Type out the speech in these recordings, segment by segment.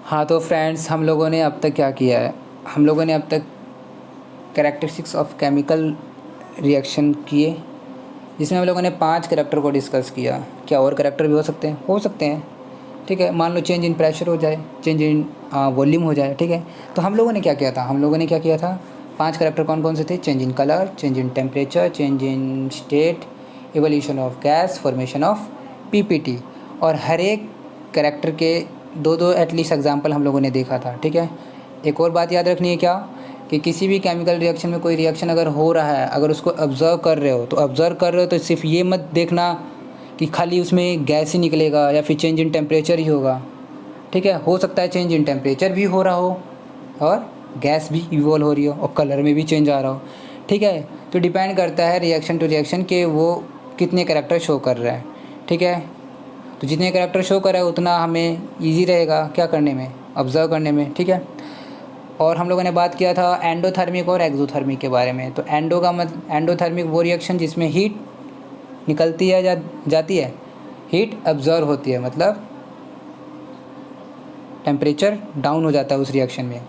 हाँ तो फ्रेंड्स, हम लोगों ने अब तक क्या किया है, हम लोगों ने अब तक कैरेक्टरिस्टिक्स ऑफ केमिकल रिएक्शन किए, जिसमें हम लोगों ने 5 करैक्टर को डिस्कस किया। क्या और करैक्टर भी हो सकते हैं? हो सकते हैं। ठीक है, मान लो चेंज इन प्रेशर हो जाए, चेंज इन वॉल्यूम हो जाए। ठीक है, तो हम लोगों ने क्या किया था, हम लोगों ने क्या किया था, 5 करैक्टर कौन कौन से थे? Change in colour, change in temperature, change in state, evolution of gas, formation of PPT. और हर एक करैक्टर के दो दो एटलीस्ट एग्जाम्पल हम लोगों ने देखा था। ठीक है, एक और बात याद रखनी है क्या, कि किसी भी केमिकल रिएक्शन में कोई रिएक्शन अगर हो रहा है, अगर उसको ऑब्ज़र्व कर रहे हो, तो ऑब्ज़र्व कर रहे हो तो सिर्फ ये मत देखना कि खाली उसमें गैस ही निकलेगा या फिर चेंज इन टेम्परेचर ही होगा। ठीक है, हो सकता है चेंज इन टेम्परेचर भी हो रहा हो और गैस भी इवॉल्व हो रही हो और कलर में भी चेंज आ रहा हो। ठीक है, तो डिपेंड करता है रिएक्शन टू रिएक्शन के वो कितने करैक्टर शो कर रहा है। ठीक है, तो जितने करैक्टर शो कर रहा है उतना हमें ईजी रहेगा क्या करने में, ऑब्ज़र्व करने में। ठीक है, और हम लोगों ने बात किया था एंडोथर्मिक और एक्सोथर्मिक के बारे में। तो एंडोथर्मिक वो रिएक्शन जिसमें हीट निकलती है या जाती है, हीट ऑब्ज़र्व होती है, मतलब टेम्परेचर डाउन हो जाता है उस रिएक्शन में।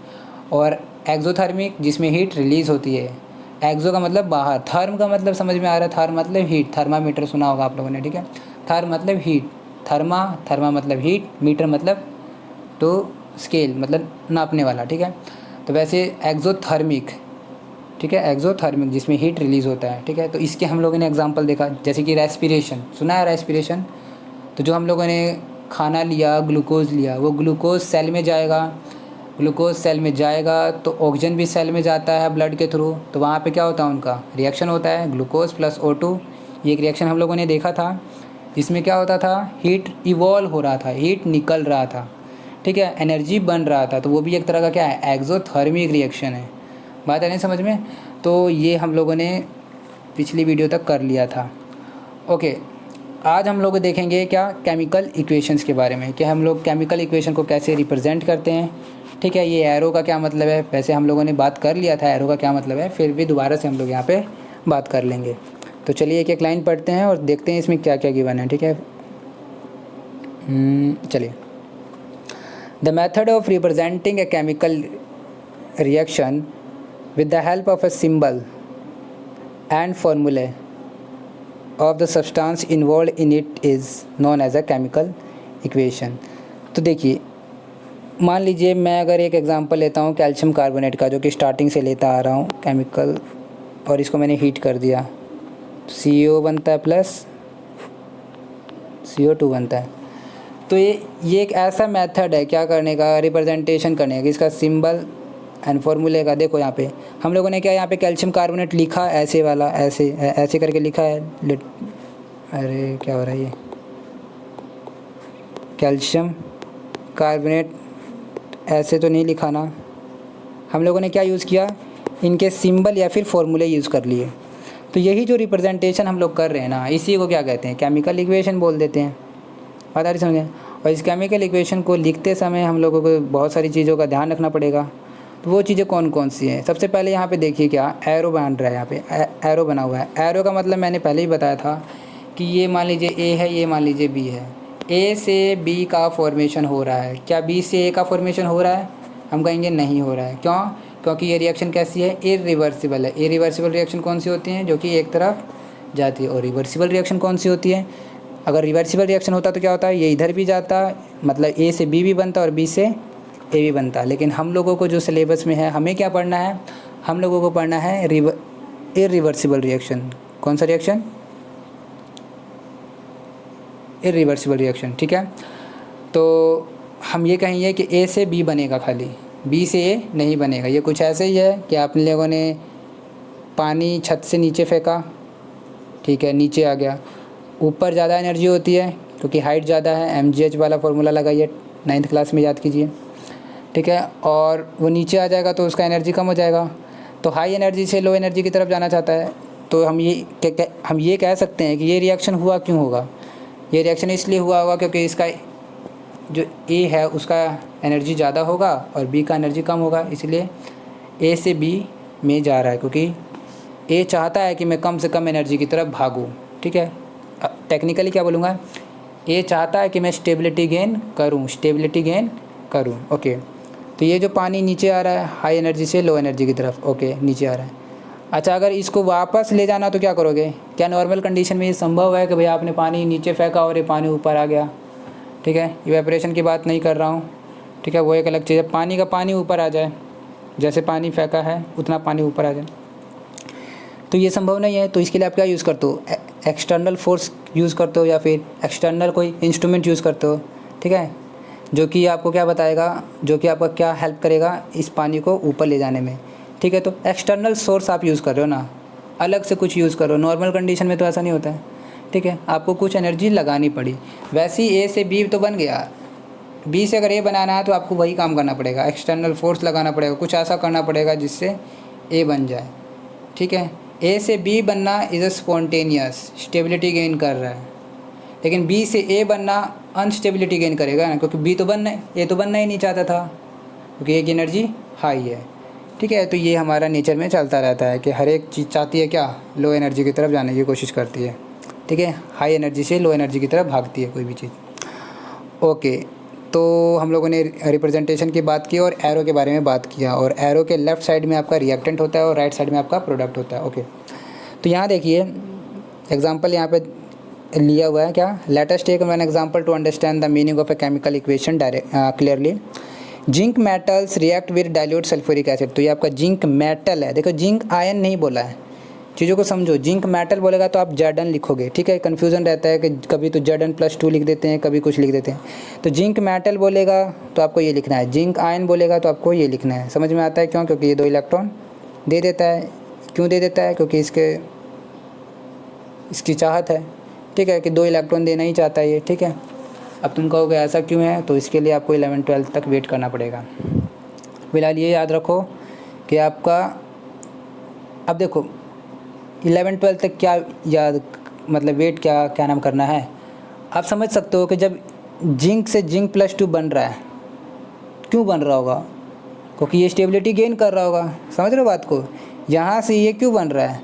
और एक्सोथर्मिक जिसमें हीट रिलीज़ होती है। एक्सो का मतलब बाहर, थर्म का मतलब समझ में आ रहा है, थर्म मतलब हीट, थर्मामीटर सुना होगा आप लोगों ने। ठीक है, थर्म मतलब हीट, थर्मा मतलब हीट, मीटर मतलब टू स्केल मतलब नापने वाला। ठीक है, तो वैसे एक्सोथर्मिक, ठीक है, एक्सोथर्मिक जिसमें हीट रिलीज़ होता है। ठीक है, तो इसके हम लोगों ने एग्जांपल देखा, जैसे कि रेस्पिरेशन सुना है, रेस्पिरेशन। तो जो हम लोगों ने खाना लिया, ग्लूकोज लिया, वो ग्लूकोज सेल में जाएगा, ग्लूकोज सेल में जाएगा तो ऑक्सीजन भी सेल में जाता है ब्लड के थ्रू। तो वहाँ पे क्या होता है, उनका रिएक्शन होता है ग्लूकोज प्लस O2। ये एक रिएक्शन हम लोगों ने देखा था, जिसमें क्या होता था, हीट इवॉल्व हो रहा था, हीट निकल रहा था। ठीक है, एनर्जी बन रहा था, तो वो भी एक तरह का क्या है, एक्सोथर्मिक रिएक्शन है। बात है नहीं समझ में? तो ये हम लोगों ने पिछली वीडियो तक कर लिया था। ओके, आज हम लोग देखेंगे क्या, केमिकल इक्वेशंस के बारे में, कि हम लोग केमिकल इक्वेशन को कैसे रिप्रेजेंट करते हैं। ठीक है, ये एरो का क्या मतलब है, वैसे हम लोगों ने बात कर लिया था एरो का क्या मतलब है, फिर भी दोबारा से हम लोग यहाँ पे बात कर लेंगे। तो चलिए एक एक लाइन पढ़ते हैं और देखते हैं इसमें क्या क्या गिवन है। ठीक है, चलिए। The method of representing a chemical reaction with the help of a symbol and formula of the substance involved in it is known as a chemical equation। तो देखिए, मान लीजिए मैं अगर एक एग्जांपल लेता हूँ कैल्शियम कार्बोनेट का, जो कि स्टार्टिंग से लेता आ रहा हूँ केमिकल, और इसको मैंने हीट कर दिया, CO बनता है प्लस CO2 बनता है। तो ये एक ऐसा मेथड है क्या करने का, रिप्रेजेंटेशन करने का, इसका सिंबल एंड फॉर्मूले का। देखो यहाँ पे हम लोगों ने क्या, यहाँ पे कैल्शियम कार्बोनेट लिखा ऐसे वाला, ऐसे ऐसे करके लिखा है। अरे क्या हो रहा है ये, कैल्शियम कार्बोनेट ऐसे तो नहीं लिखा ना। हम लोगों ने क्या यूज़ किया, इनके सिंबल या फिर फॉर्मूले यूज़ कर लिए। तो यही जो रिप्रेजेंटेशन हम लोग कर रहे हैं ना, इसी को क्या कहते हैं, केमिकल इक्वेशन बोल देते हैं। बात आ रही समझे? और इस केमिकल इक्वेशन को लिखते समय हम लोगों को बहुत सारी चीज़ों का ध्यान रखना पड़ेगा। तो वो चीज़ें कौन कौन सी हैं, सबसे पहले यहाँ पे देखिए क्या एरो बन रहा है, यहाँ पे एरो बना हुआ है। एरो का मतलब मैंने पहले ही बताया था कि ये मान लीजिए A है, ये मान लीजिए B है, A से B का फॉर्मेशन हो रहा है। क्या B से A का फॉर्मेशन हो रहा है? हम कहेंगे नहीं हो रहा है। क्यों? क्योंकि ये रिएक्शन कैसी है, इरिवर्सिबल है। इरिवर्सिबल रिएक्शन कौन सी होती हैं, जो कि एक तरफ जाती है। और रिवर्सिबल रिएक्शन कौन सी होती है, अगर रिवर्सिबल रिएक्शन होता तो क्या होता है, ये इधर भी जाता, मतलब A से B भी बनता और B से A भी बनता। लेकिन हम लोगों को जो सिलेबस में है, हमें क्या पढ़ना है, हम लोगों को पढ़ना है इरिवर्सिबल रिएक्शन। कौन सा रिएक्शन? Irreversible reaction. ठीक है, तो हम ये कहेंगे कि A से B बनेगा, खाली B से A नहीं बनेगा। ये कुछ ऐसे ही है कि आप लोगों ने पानी छत से नीचे फेंका, ठीक है, नीचे आ गया, ऊपर ज़्यादा एनर्जी होती है क्योंकि हाइट ज़्यादा है, mgh वाला फॉर्मूला लगाइए, 9th क्लास में याद कीजिए। ठीक है, और वो नीचे आ जाएगा तो उसका एनर्जी कम हो जाएगा, तो हाई एनर्जी से लो एनर्जी की तरफ जाना चाहता है। तो हम ये कह सकते हैं कि ये रिएक्शन हुआ क्यों होगा, ये रिएक्शन इसलिए हुआ होगा क्योंकि इसका जो A है उसका एनर्जी ज़्यादा होगा और B का एनर्जी कम होगा, इसलिए A से B में जा रहा है, क्योंकि A चाहता है कि मैं कम से कम एनर्जी की तरफ भागूँ। ठीक है, टेक्निकली क्या बोलूँगा, A चाहता है कि मैं स्टेबिलिटी गेन करूँ, स्टेबिलिटी गेन करूँ। ओके, तो ये जो पानी नीचे आ रहा है हाई एनर्जी से लो एनर्जी की तरफ, ओके नीचे आ रहा है। अच्छा, अगर इसको वापस ले जाना तो क्या करोगे? क्या नॉर्मल कंडीशन में ये संभव है कि भाई आपने पानी नीचे फेंका और ये पानी ऊपर आ गया? ठीक है, इवेपोरेशन की बात नहीं कर रहा हूँ, ठीक है, वो एक अलग चीज़ है। पानी का पानी ऊपर आ जाए, जैसे पानी फेंका है उतना पानी ऊपर आ जाए, तो ये संभव नहीं है। तो इसके लिए आप क्या यूज़ करते हो? एक्सटर्नल फोर्स यूज़ करते हो या फिर एक्सटर्नल कोई इंस्ट्रूमेंट यूज़ करते हो, ठीक है, जो कि आपको क्या बताएगा, जो कि आपका क्या हेल्प करेगा इस पानी को ऊपर ले जाने में, ठीक है। तो एक्सटर्नल सोर्स आप यूज़ कर रहे हो ना, अलग से कुछ यूज़ करो। नॉर्मल कंडीशन में तो ऐसा नहीं होता है, ठीक है, आपको कुछ एनर्जी लगानी पड़ी। वैसे ही ए से बी तो बन गया, बी से अगर ए बनाना है तो आपको वही काम करना पड़ेगा, एक्सटर्नल फोर्स लगाना पड़ेगा, कुछ ऐसा करना पड़ेगा जिससे ए बन जाए, ठीक है। ए से बी बनना is a spontaneous, stability gain कर रहा है, लेकिन बी से ए बनना अनस्टेबिलिटी गेन करेगा ना, क्योंकि ए तो बनना ही नहीं चाहता था, क्योंकि ए की एनर्जी हाई है, ठीक है। तो ये हमारा नेचर में चलता रहता है कि हर एक चीज़ चाहती है क्या, लो एनर्जी की तरफ जाने की कोशिश करती है, ठीक है, हाई एनर्जी से लो एनर्जी की तरफ भागती है कोई भी चीज़। ओके, तो हम लोगों ने रिप्रेजेंटेशन की बात की और एरो के बारे में बात किया, और एरो के लेफ़्ट साइड में आपका रिएक्टेंट होता है और राइट साइड में आपका प्रोडक्ट होता है। ओके, तो यहाँ देखिए एग्जांपल यहाँ पे लिया हुआ है क्या, let us take one example to understand the meaning of a chemical equation clearly. Zinc metals react with dilute sulphuric acid. तो ये आपका जिंक मेटल है, देखो जिंक आयन नहीं बोला है, चीज़ों को समझो। जिंक मेटल बोलेगा तो आप जर्डन लिखोगे, ठीक है, कन्फ्यूज़न रहता है कि कभी तो Zn+2 लिख देते हैं, कभी कुछ लिख देते हैं। तो जिंक मेटल बोलेगा तो आपको ये लिखना है, जिंक आयन बोलेगा तो आपको ये लिखना है। समझ में आता है क्यों? क्योंकि ये 2 इलेक्ट्रॉन दे देता है। क्यों दे देता है? क्योंकि इसकी चाहत है, ठीक है, कि 2 इलेक्ट्रॉन देना ही चाहता है ये, ठीक है। अब तुम कहोगे ऐसा क्यों है, तो इसके लिए आपको 11-12 तक वेट करना पड़ेगा। फिलहाल ये याद रखो कि आपका, अब देखो 11-12 तक क्या याद, मतलब वेट क्या नाम करना है। आप समझ सकते हो कि जब जिंक से Zn+2 बन रहा है, क्यों बन रहा होगा? क्योंकि ये स्टेबिलिटी गेन कर रहा होगा। समझ रहे हो बात को? यहाँ से ये क्यों बन रहा है?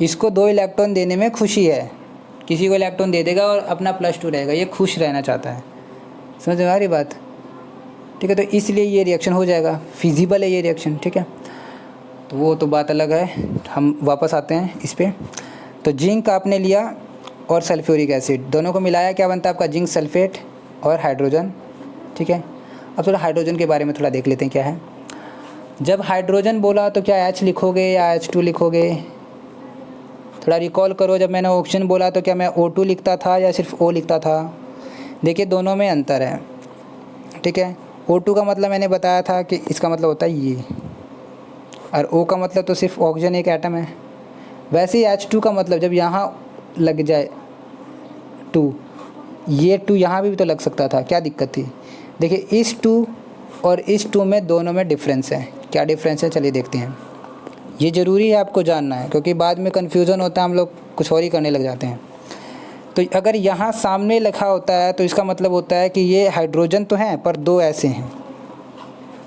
इसको 2 इलेक्ट्रॉन देने में खुशी है, किसी को इलेक्ट्रॉन दे देगा और अपना +2 रहेगा, ये खुश रहना चाहता है। समझ में आ रही बात? ठीक है, तो इसलिए ये रिएक्शन हो जाएगा, फिजिबल है ये रिएक्शन, ठीक है। तो वो तो बात अलग है, हम वापस आते हैं इस पर। तो जिंक आपने लिया और सल्फ्यूरिक एसिड दोनों को मिलाया, क्या बनता है आपका? जिंक सल्फेट और हाइड्रोजन, ठीक है। अब थोड़ा हाइड्रोजन के बारे में थोड़ा देख लेते हैं क्या है। जब हाइड्रोजन बोला तो क्या H लिखोगे या H2 लिखोगे? थोड़ा रिकॉल करो, जब मैंने ऑक्सीजन बोला तो क्या मैं O2 लिखता था या सिर्फ O लिखता था? देखिए दोनों में अंतर है, ठीक है। O2 का मतलब मैंने बताया था कि इसका मतलब होता है ये, और O का मतलब तो सिर्फ ऑक्सीजन एक एटम है। वैसे ही H2 का मतलब जब यहाँ लग जाए 2, ये 2 यहाँ भी तो लग सकता था, क्या दिक्कत थी? देखिए इस 2 और इस 2 में दोनों में डिफरेंस है। क्या डिफरेंस है चलिए देखते हैं। ये ज़रूरी है आपको जानना है, क्योंकि बाद में कन्फ्यूज़न होता है, हम लोग कुछ और ही करने लग जाते हैं। तो अगर यहाँ सामने लिखा होता है तो इसका मतलब होता है कि ये हाइड्रोजन तो हैं पर 2 ऐसे हैं।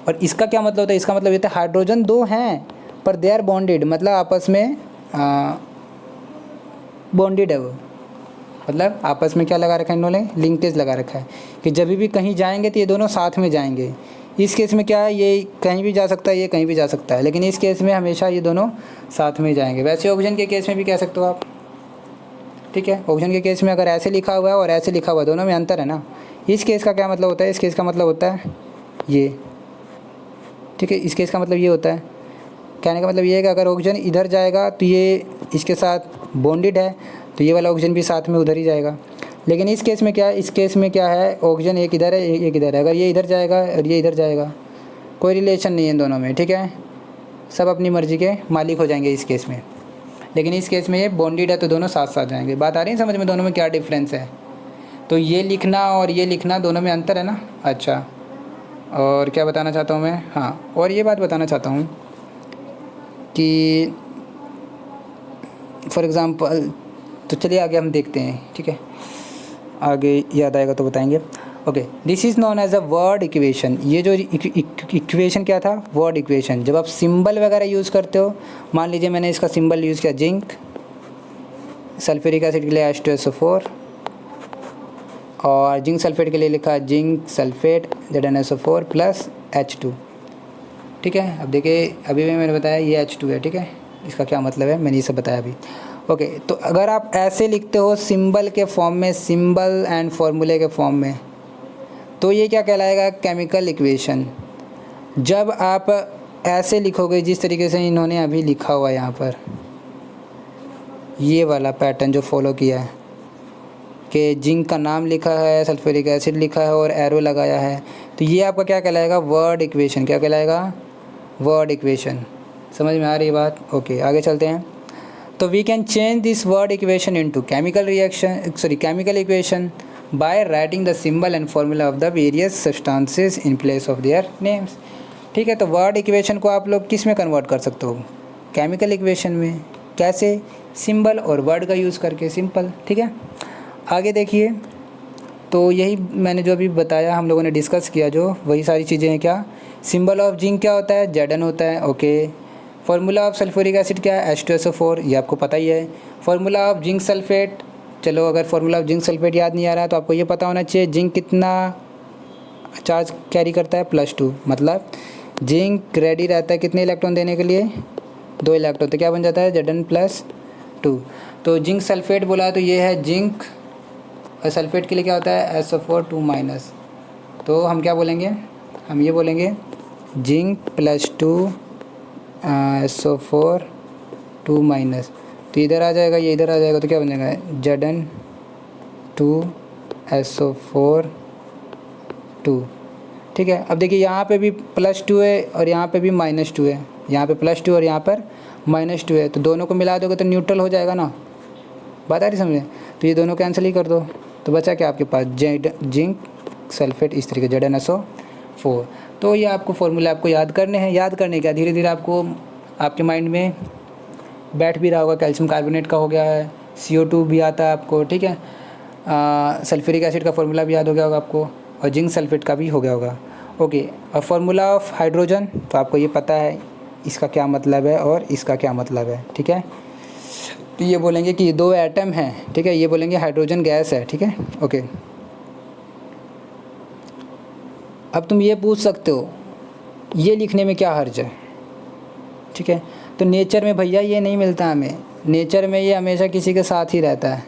और इसका क्या मतलब होता है? इसका मतलब ये होता है हाइड्रोजन 2 हैं पर दे आर बॉन्डेड, मतलब आपस में बॉन्डेड है वो, मतलब आपस में क्या लगा रखा है इन्होंने? लिंकेज लगा रखा है कि जब भी कहीं जाएंगे तो ये दोनों साथ में जाएंगे। इस केस में क्या है, ये कहीं भी जा सकता है, ये कहीं भी जा सकता है, लेकिन इस केस में हमेशा ये दोनों साथ में जाएंगे। वैसे ऑक्सीजन के केस में भी कह सकते हो आप, ठीक है। ऑक्सीजन के केस में अगर ऐसे लिखा हुआ है और ऐसे लिखा हुआ है, दोनों में अंतर है ना। इस केस का क्या मतलब होता है? इस केस का मतलब होता है ये, ठीक है। इस केस का मतलब ये होता है, कहने का मतलब ये है कि अगर ऑक्सीजन इधर जाएगा तो ये इसके साथ बॉन्डेड है, तो ये वाला ऑक्सीजन भी साथ में उधर ही जाएगा। लेकिन इस केस में क्या है? इस केस में क्या है? ऑक्सीजन एक इधर है, एक इधर है। अगर ये इधर जाएगा और ये इधर जाएगा, कोई रिलेशन नहीं है इन दोनों में, ठीक है। सब अपनी मर्ज़ी के मालिक हो जाएंगे इस केस में। लेकिन इस केस में ये बॉन्डेड है तो दोनों साथ साथ जाएंगे। बात आ रही है समझ में? दोनों में क्या डिफरेंस है? तो ये लिखना और ये लिखना दोनों में अंतर है ना। अच्छा, और क्या बताना चाहता हूँ मैं? हाँ, और ये बात बताना चाहता हूँ कि फॉर एग्ज़ाम्पल, तो चलिए आगे हम देखते हैं, ठीक है, आगे याद आएगा तो बताएंगे। Okay, this is known as a word equation. ये जो इक्वेशन क्या था? Word equation. जब आप सिंबल वगैरह यूज़ करते हो, मान लीजिए मैंने इसका सिंबल यूज़ किया जिंक, सल्फ्यूरिक एसिड के लिए H2SO4, और जिंक सल्फेट के लिए लिखा zinc sulphate ZnSO4 plus H2। ठीक है, अब देखिए अभी भी मैंने बताया ये H2 है। ठीक है, इसका क्या मतलब है मैंने ये सब बताया अभी। ओके, तो अगर आप ऐसे लिखते हो सिंबल के फॉर्म में, सिंबल एंड फॉर्मूले के फॉर्म में, तो ये क्या कहलाएगा, केमिकल इक्वेशन। जब आप ऐसे लिखोगे जिस तरीके से इन्होंने अभी लिखा हुआ है यहाँ पर, ये वाला पैटर्न जो फॉलो किया है कि जिंक का नाम लिखा है, सल्फ्यूरिक एसिड लिखा है और एरो लगाया है, तो ये आपका क्या कहलाएगा, वर्ड इक्वेशन। क्या कहलाएगा, वर्ड इक्वेशन। समझ में आ रही है बात। ओके, आगे चलते हैं। तो we can change this word equation into chemical equation by writing the symbol and formula of the various substances in place of their names. ठीक है, तो वर्ड इक्वेशन को आप लोग किस में कन्वर्ट कर सकते हो, केमिकल इक्वेशन में। कैसे, सिंबल और वर्ड का यूज़ करके, सिंपल। ठीक है, आगे देखिए। तो यही मैंने जो अभी बताया, हम लोगों ने डिस्कस किया जो, वही सारी चीज़ें हैं। क्या, सिंबल ऑफ जिंक क्या होता है, Zn होता है। Okay, formula of sulphuric acid क्या है, H2SO4, ये आपको पता ही है। फार्मूला ऑफ जिंक सल्फेट, चलो अगर फार्मूला ऑफ जिंक सल्फेट याद नहीं आ रहा है तो आपको ये पता होना चाहिए जिंक कितना चार्ज कैरी करता है, +2। मतलब जिंक रेडी रहता है कितने इलेक्ट्रॉन देने के लिए, 2 इलेक्ट्रॉन। तो क्या बन जाता है, Zn+2। तो जिंक सल्फेट बोला तो ये है जिंक, और सल्फेट के लिए क्या होता है, SO4 2-। तो हम क्या बोलेंगे, हम ये बोलेंगे जिंक +2 SO4 2-। तो इधर आ जाएगा, ये इधर आ जाएगा, तो क्या बन जाएगा, Zn2SO4 2। ठीक है, अब देखिए यहाँ पे भी +2 है और यहाँ पे भी -2 है, यहाँ पे +2 और यहाँ पर -2 है, तो दोनों को मिला दोगे तो न्यूट्रल हो जाएगा ना। बात आ रही समझे। तो ये दोनों कैंसिल ही कर दो, तो बचा क्या आपके पास, जिंक सल्फेट, इस तरीके ZnSO4। तो ये आपको फॉर्मूले आपको याद करने हैं। याद करने का धीरे धीरे आपको आपके माइंड में बैठ भी रहा होगा। कैल्शियम कार्बोनेट का हो गया है, CO2 भी आता है आपको। ठीक है, सल्फ्यूरिक एसिड का फॉर्मूला भी याद हो गया होगा आपको, और जिंक सल्फेट का भी हो गया होगा। ओके, और फार्मूला ऑफ हाइड्रोजन तो आपको ये पता है इसका क्या मतलब है और इसका क्या मतलब है। ठीक है, तो ये बोलेंगे कि ये 2 एटम हैं। ठीक है, ये बोलेंगे हाइड्रोजन गैस है। ठीक है, ओके। अब तुम ये पूछ सकते हो ये लिखने में क्या हर्ज है। ठीक है, तो नेचर में भैया ये नहीं मिलता हमें, नेचर में ये हमेशा किसी के साथ ही रहता है।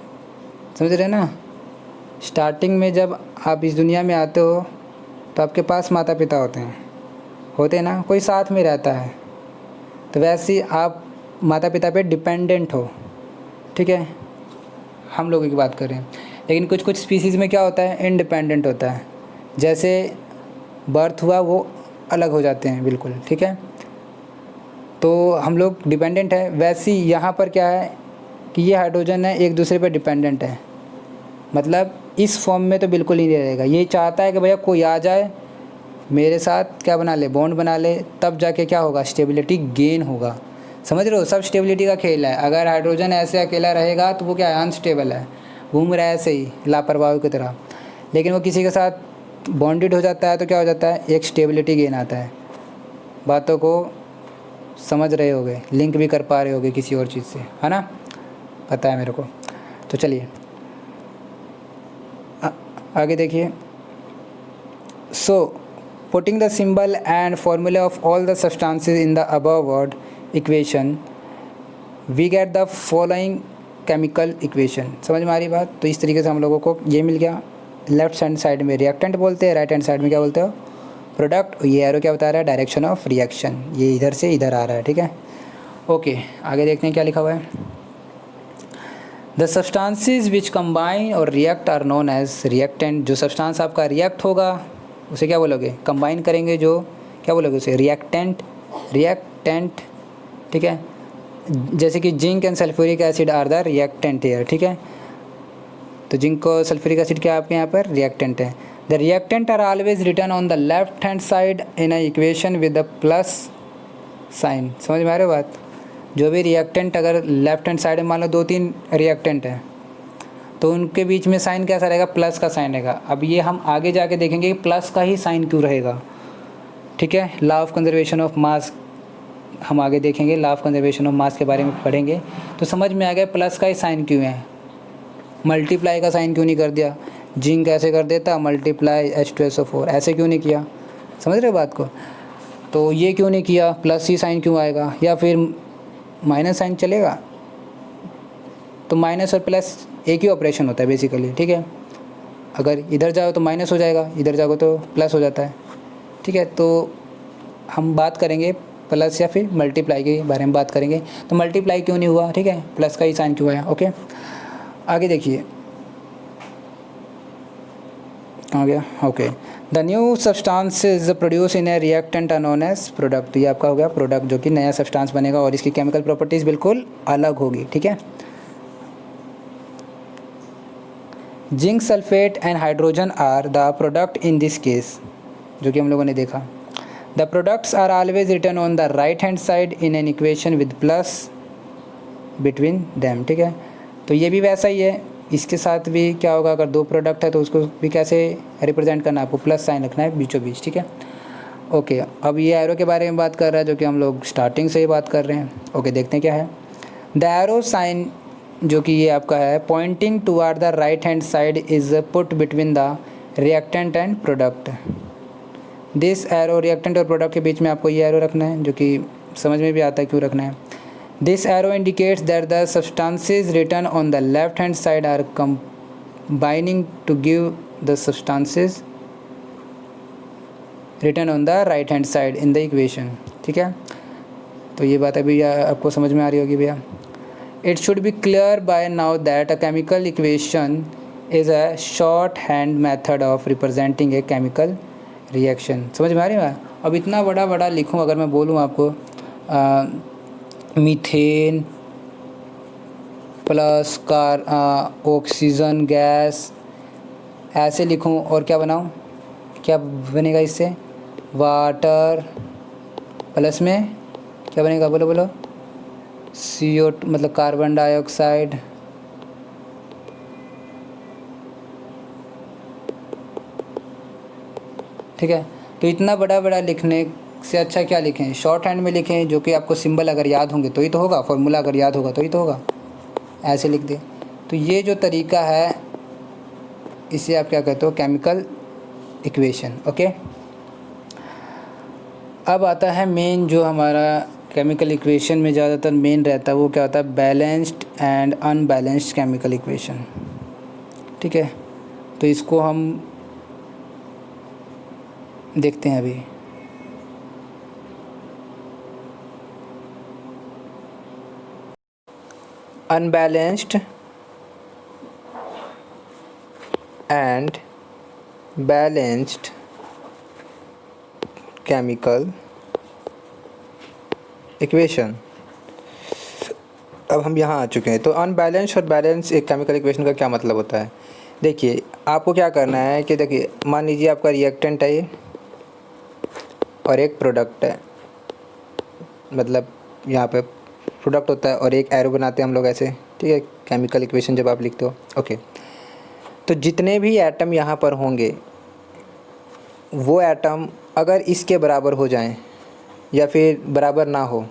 समझ रहे ना। स्टार्टिंग में जब आप इस दुनिया में आते हो तो आपके पास माता पिता होते हैं ना, कोई साथ में रहता है। तो वैसे ही आप माता पिता पे डिपेंडेंट हो। ठीक है, हम लोगों की बात करें, लेकिन कुछ कुछ स्पीसीज़ में क्या होता है, इंडिपेंडेंट होता है। जैसे बर्थ हुआ वो अलग हो जाते हैं बिल्कुल। ठीक है, तो हम लोग डिपेंडेंट है। वैसे ही यहाँ पर क्या है कि ये हाइड्रोजन है एक दूसरे पर डिपेंडेंट है। मतलब इस फॉर्म में तो बिल्कुल ही नहीं रहेगा। ये चाहता है कि भैया कोई आ जाए मेरे साथ, क्या बना ले, बॉन्ड बना ले, तब जाके क्या होगा, स्टेबिलिटी गेन होगा। समझ रहे हो, सब स्टेबिलिटी का खेल है। अगर हाइड्रोजन ऐसे अकेला रहेगा तो वो क्या है, अनस्टेबल है, घूम रहा है ऐसे ही लापरवाही की तरह। लेकिन वो किसी के साथ बॉन्डेड हो जाता है तो क्या हो जाता है, एक स्टेबिलिटी गेन आता है। बातों को समझ रहे होगे, लिंक भी कर पा रहे होगे किसी और चीज़ से, है ना, पता है मेरे को। तो चलिए आगे देखिए। So putting the symbol and formula of all the substances in the above word equation we get the following chemical equation. समझ में आ रही बात। तो इस तरीके से हम लोगों को ये मिल गया। लेफ्ट हैंड साइड में रिएक्टेंट बोलते हैं, राइट हैंड साइड में क्या बोलते हो, प्रोडक्ट। ये एरो क्या बता रहा है, डायरेक्शन ऑफ रिएक्शन, ये इधर से इधर आ रहा है। ठीक है, ओके, आगे देखते हैं क्या लिखा हुआ है। द सब्सटेंसेस विच कंबाइन और react are known as reactant. जो सब्सटेंस आपका रिएक्ट होगा उसे क्या बोलोगे, कंबाइन करेंगे जो, क्या बोलोगे उसे, रिएक्टेंट। ठीक है, जैसे कि zinc and sulphuric acid are the reactant here. ठीक है, तो जिंक और सल्फ्यूरिक एसिड क्या आपके यहाँ पर रिएक्टेंट है। The reactant are always return on the left hand side in a equation with the plus sign. समझ में आ रही बात। जो भी रिएक्टेंट अगर लेफ्ट हैंड साइड में मान लो 2-3 रिएक्टेंट है तो उनके बीच में साइन कैसा रहेगा, प्लस का साइन रहेगा। अब ये हम आगे जाके देखेंगे कि प्लस का ही साइन क्यों रहेगा। ठीक है, लॉ ऑफ कंजर्वेशन ऑफ मास हम आगे देखेंगे, लॉ ऑफ कंजर्वेशन ऑफ मास के बारे में पढ़ेंगे तो समझ में आ गया प्लस का ही साइन क्यों है, मल्टीप्लाई का साइन क्यों नहीं कर दिया। जिंक ऐसे कर देता मल्टीप्लाई H2SO4, ऐसे क्यों नहीं किया, समझ रहे हो बात को। तो ये क्यों नहीं किया, प्लस ही साइन क्यों आएगा, या फिर माइनस साइन चलेगा। तो माइनस और प्लस एक ही ऑपरेशन होता है बेसिकली, ठीक है। अगर इधर जाओ तो माइनस हो जाएगा, इधर जाओ तो प्लस हो जाता है, ठीक है। तो हम बात करेंगे प्लस या फिर मल्टीप्लाई के बारे में बात करेंगे। तो मल्टीप्लाई क्यों नहीं हुआ, ठीक है, प्लस का ही साइन क्यों आया। ओके, आगे देखिए आ गया। Okay, the new substance is produce in a reactant known as product. ये आपका हो गया प्रोडक्ट, जो कि नया सब्सटेंस बनेगा और इसकी केमिकल प्रॉपर्टीज़ बिल्कुल अलग होगी, ठीक है। Zinc sulphate and hydrogen are the product in this case, जो कि हम लोगों ने देखा। The products are always written on the right hand side in an equation with plus between them, ठीक है। तो ये भी वैसा ही है, इसके साथ भी क्या होगा, अगर दो प्रोडक्ट है तो उसको भी कैसे रिप्रेजेंट करना है, आपको प्लस साइन रखना है बीचों बीच, ठीक है। ओके, अब ये एरो के बारे में बात कर रहा है, जो कि हम लोग स्टार्टिंग से ही बात कर रहे हैं। ओके, देखते हैं क्या है। द एरो साइन, जो कि ये आपका है, pointing toward the right hand side is put between the reactant and product. This arrow, reactant और प्रोडक्ट के बीच में आपको ये एरो रखना है, जो कि समझ में भी आता है क्यों रखना है। This arrow indicates that the substances written on the left hand side are combining to give the substances written on the right hand side in the equation, ठीक है। तो ये बात अभी आपको समझ में आ रही होगी भैया। It should be clear by now that a chemical equation is a shorthand method of representing a chemical reaction। समझ में आ रही है। अब इतना बड़ा बड़ा लिखूँ, अगर मैं बोलूँ आपको मीथेन प्लस ऑक्सीजन गैस, ऐसे लिखूं और क्या बनाऊं, क्या बनेगा इससे, वाटर प्लस में क्या बनेगा, बोलो बोलो, CO2 मतलब कार्बन डाइऑक्साइड, ठीक है। तो इतना बड़ा बड़ा लिखने से अच्छा क्या लिखें, शॉर्ट हैंड में लिखें, जो कि आपको सिंबल अगर याद होंगे तो ही तो होगा, फॉर्मूला अगर याद होगा तो ही तो होगा, ऐसे लिख दे। तो ये जो तरीका है इसे आप क्या कहते हो, केमिकल इक्वेशन। ओके, अब आता है मेन, जो हमारा केमिकल इक्वेशन में ज़्यादातर मेन रहता है, वो क्या होता है, balanced and unbalanced chemical equation, ठीक है। तो इसको हम देखते हैं अभी। Unbalanced and balanced chemical equation. अब हम यहाँ आ चुके हैं। तो अनबैलेंस्ड और बैलेंस एक केमिकल इक्वेशन का क्या मतलब होता है, देखिए आपको क्या करना है कि देखिए मान लीजिए आपका रिएक्टेंट है ये और एक प्रोडक्ट है, मतलब यहाँ पे प्रोडक्ट होता है और एक एरो बनाते हैं हम लोग ऐसे, ठीक है, केमिकल इक्वेशन जब आप लिखते हो। ओके, तो जितने भी एटम यहाँ पर होंगे वो एटम अगर इसके बराबर हो जाएं या फिर बराबर ना हो,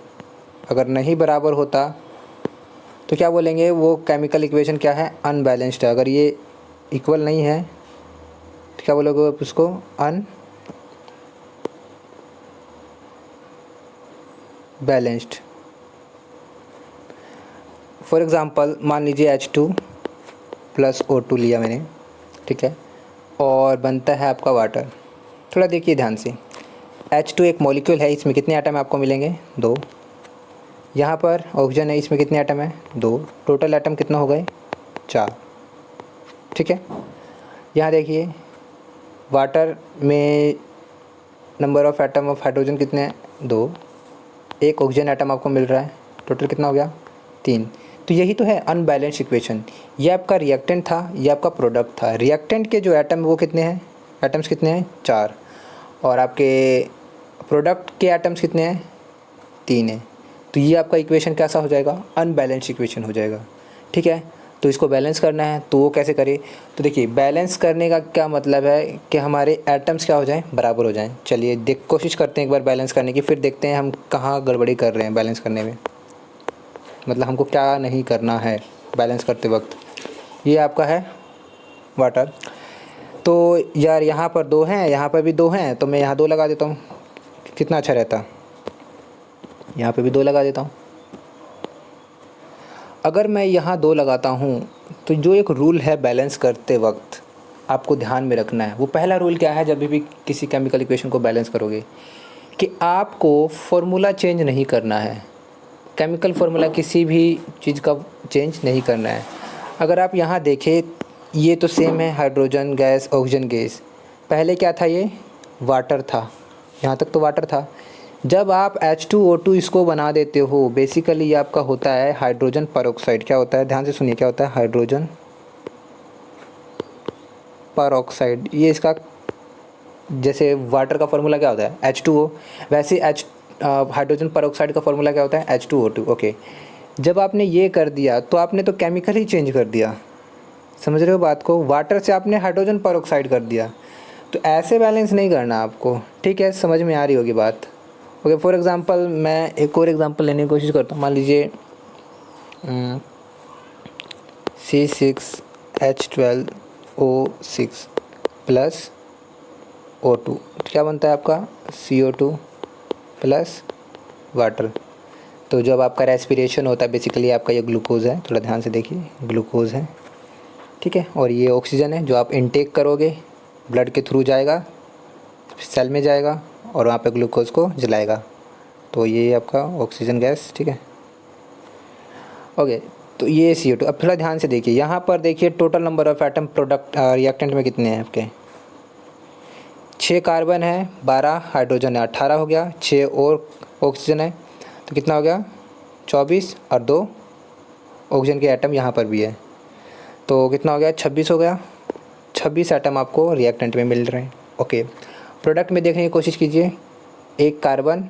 अगर नहीं बराबर होता तो क्या बोलेंगे, वो केमिकल इक्वेशन क्या है, अनबैलेंस्ड है। अगर ये इक्वल नहीं है तो क्या बोलोगे आप उसको, अनबैलेंस्ड। फॉर एग्ज़ाम्पल मान लीजिए H2 प्लस O2 लिया मैंने, ठीक है, और बनता है आपका वाटर। थोड़ा देखिए ध्यान से, H2 एक मॉलिक्यूल है, इसमें कितने एटम आपको मिलेंगे, 2। यहाँ पर ऑक्सीजन है, इसमें कितने एटम है, 2। टोटल एटम कितना हो गए, 4, ठीक है। यहाँ देखिए वाटर में number of atom of hydrogen कितने हैं, 2। एक ऑक्सीजन एटम आपको मिल रहा है, टोटल कितना हो गया, 3। तो यही तो है अनबैलेंस्ड इक्वेशन। ये आपका रिएक्टेंट था, ये आपका प्रोडक्ट था। रिएक्टेंट के जो एटम वो कितने हैं, एटम्स कितने हैं, 4, और आपके प्रोडक्ट के एटम्स कितने हैं, 3 हैं। तो ये आपका इक्वेशन कैसा हो जाएगा, अनबैलेंस्ड इक्वेशन हो जाएगा, ठीक है। तो इसको बैलेंस करना है, तो वो कैसे करें, तो देखिए बैलेंस करने का क्या मतलब है कि हमारे एटम्स क्या हो जाएं, बराबर हो जाएं। चलिए कोशिश करते हैं एक बार बैलेंस करने की, फिर देखते हैं हम कहाँ गड़बड़ी कर रहे हैं बैलेंस करने में, मतलब हमको क्या नहीं करना है बैलेंस करते वक्त। ये आपका है वाटर, तो यार यहाँ पर 2 हैं, यहाँ पर भी 2 हैं, तो मैं यहाँ 2 लगा देता हूँ, कितना अच्छा रहता। यहाँ पे भी 2 लगा देता हूँ। अगर मैं यहाँ 2 लगाता हूँ तो जो एक रूल है बैलेंस करते वक्त आपको ध्यान में रखना है, वो पहला रूल क्या है, जब भी किसी केमिकल इक्वेशन को बैलेंस करोगे, कि आपको फार्मूला चेंज नहीं करना है। केमिकल फार्मूला किसी भी चीज़ का चेंज नहीं करना है। अगर आप यहाँ देखें, ये तो सेम है, हाइड्रोजन गैस, ऑक्सीजन गैस। पहले क्या था, ये वाटर था, यहाँ तक तो वाटर था। जब आप H2O2 इसको बना देते हो, बेसिकली ये आपका होता है हाइड्रोजन परऑक्साइड। क्या होता है, ध्यान से सुनिए, क्या होता है, हाइड्रोजन परऑक्साइड। ये इसका, जैसे वाटर का फार्मूला क्या होता है H2O, वैसे हाइड्रोजन परऑक्साइड का फार्मूला क्या होता है H2O2। ओके, जब आपने ये कर दिया तो आपने तो केमिकल ही चेंज कर दिया, समझ रहे हो बात को, वाटर से आपने हाइड्रोजन परऑक्साइड कर दिया। तो ऐसे बैलेंस नहीं करना आपको, ठीक है, समझ में आ रही होगी बात। ओके, फॉर एग्ज़ाम्पल मैं एक और एग्ज़ाम्पल लेने की कोशिश करता हूँ। मान लीजिए C6H12O6 प्लस O2, क्या बनता है आपका CO2 प्लस वाटर। तो जब आपका रेस्पिरेशन होता है, बेसिकली आपका ये ग्लूकोज है, थोड़ा ध्यान से देखिए, ग्लूकोज है, ठीक है, और ये ऑक्सीजन है जो आप इनटेक करोगे, ब्लड के थ्रू जाएगा, सेल में जाएगा और वहाँ पे ग्लूकोज को जलाएगा। तो ये आपका ऑक्सीजन गैस, ठीक है। ओके, तो ये CO2। अब थोड़ा ध्यान से देखिए, यहाँ पर देखिए total number of atom product reactant में कितने हैं आपके, 6 कार्बन है, 12 हाइड्रोजन है, 18 हो गया, 6 और ऑक्सीजन है, तो कितना हो गया 24, और 2 ऑक्सीजन के एटम यहाँ पर भी है, तो कितना हो गया 26 हो गया। 26 एटम आपको रिएक्टेंट में मिल रहे हैं। ओके, प्रोडक्ट में देखने की कोशिश कीजिए, 1 कार्बन,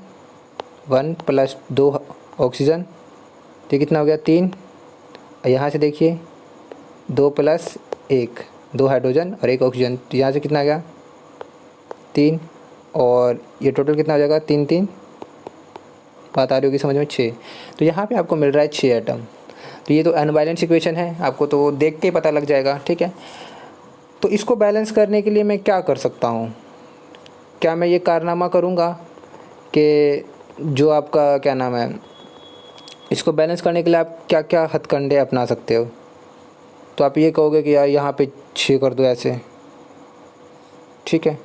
1 प्लस 2 ऑक्सीजन, तो कितना हो गया 3, और यहाँ से देखिए 2 प्लस 1, 2 हाइड्रोजन और 1 ऑक्सीजन, तो यहाँ से कितना आ गया 3, और ये टोटल कितना हो जाएगा 3 3, बात आ रही होगी समझ में, 6। तो यहाँ पे आपको मिल रहा है 6 एटम। तो ये तो अनबैलेंस इक्वेशन है, आपको तो देख के पता लग जाएगा, ठीक है। तो इसको बैलेंस करने के लिए मैं क्या कर सकता हूँ, क्या मैं ये कारनामा करूँगा कि जो आपका क्या नाम है, इसको बैलेंस करने के लिए आप क्या क्या हथकंडे अपना सकते हो। तो आप ये कहोगे कि यार यहाँ पे 6 कर दो ऐसे, ठीक है,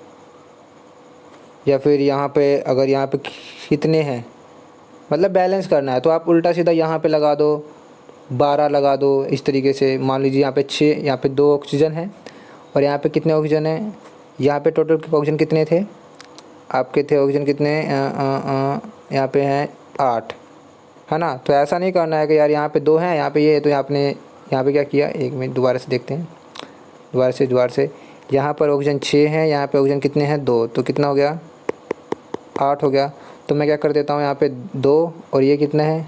या फिर यहाँ पे अगर यहाँ पे कितने हैं, मतलब बैलेंस करना है, तो आप उल्टा सीधा यहाँ पे लगा दो, 12 लगा दो, इस तरीके से। मान लीजिए यहाँ पे 6, यहाँ पे 2 ऑक्सीजन है, और यहाँ पे कितने ऑक्सीजन है, यहाँ पे टोटल ऑक्सीजन कितने थे आपके, थे ऑक्सीजन कितने, यहाँ पे हैं 8, है ना। तो ऐसा नहीं करना है कि यार यहाँ पे 2 हैं, यहाँ पे ये है, तो आपने यहाँ पे क्या किया, एक मिनट दोबारा से देखते हैं, दोबारा से यहाँ पर ऑक्सीजन 6 हैं, यहाँ पे ऑक्सीजन कितने हैं 2, तो कितना हो गया 8 हो गया। तो मैं क्या कर देता हूँ, यहाँ पे 2 और ये कितना है,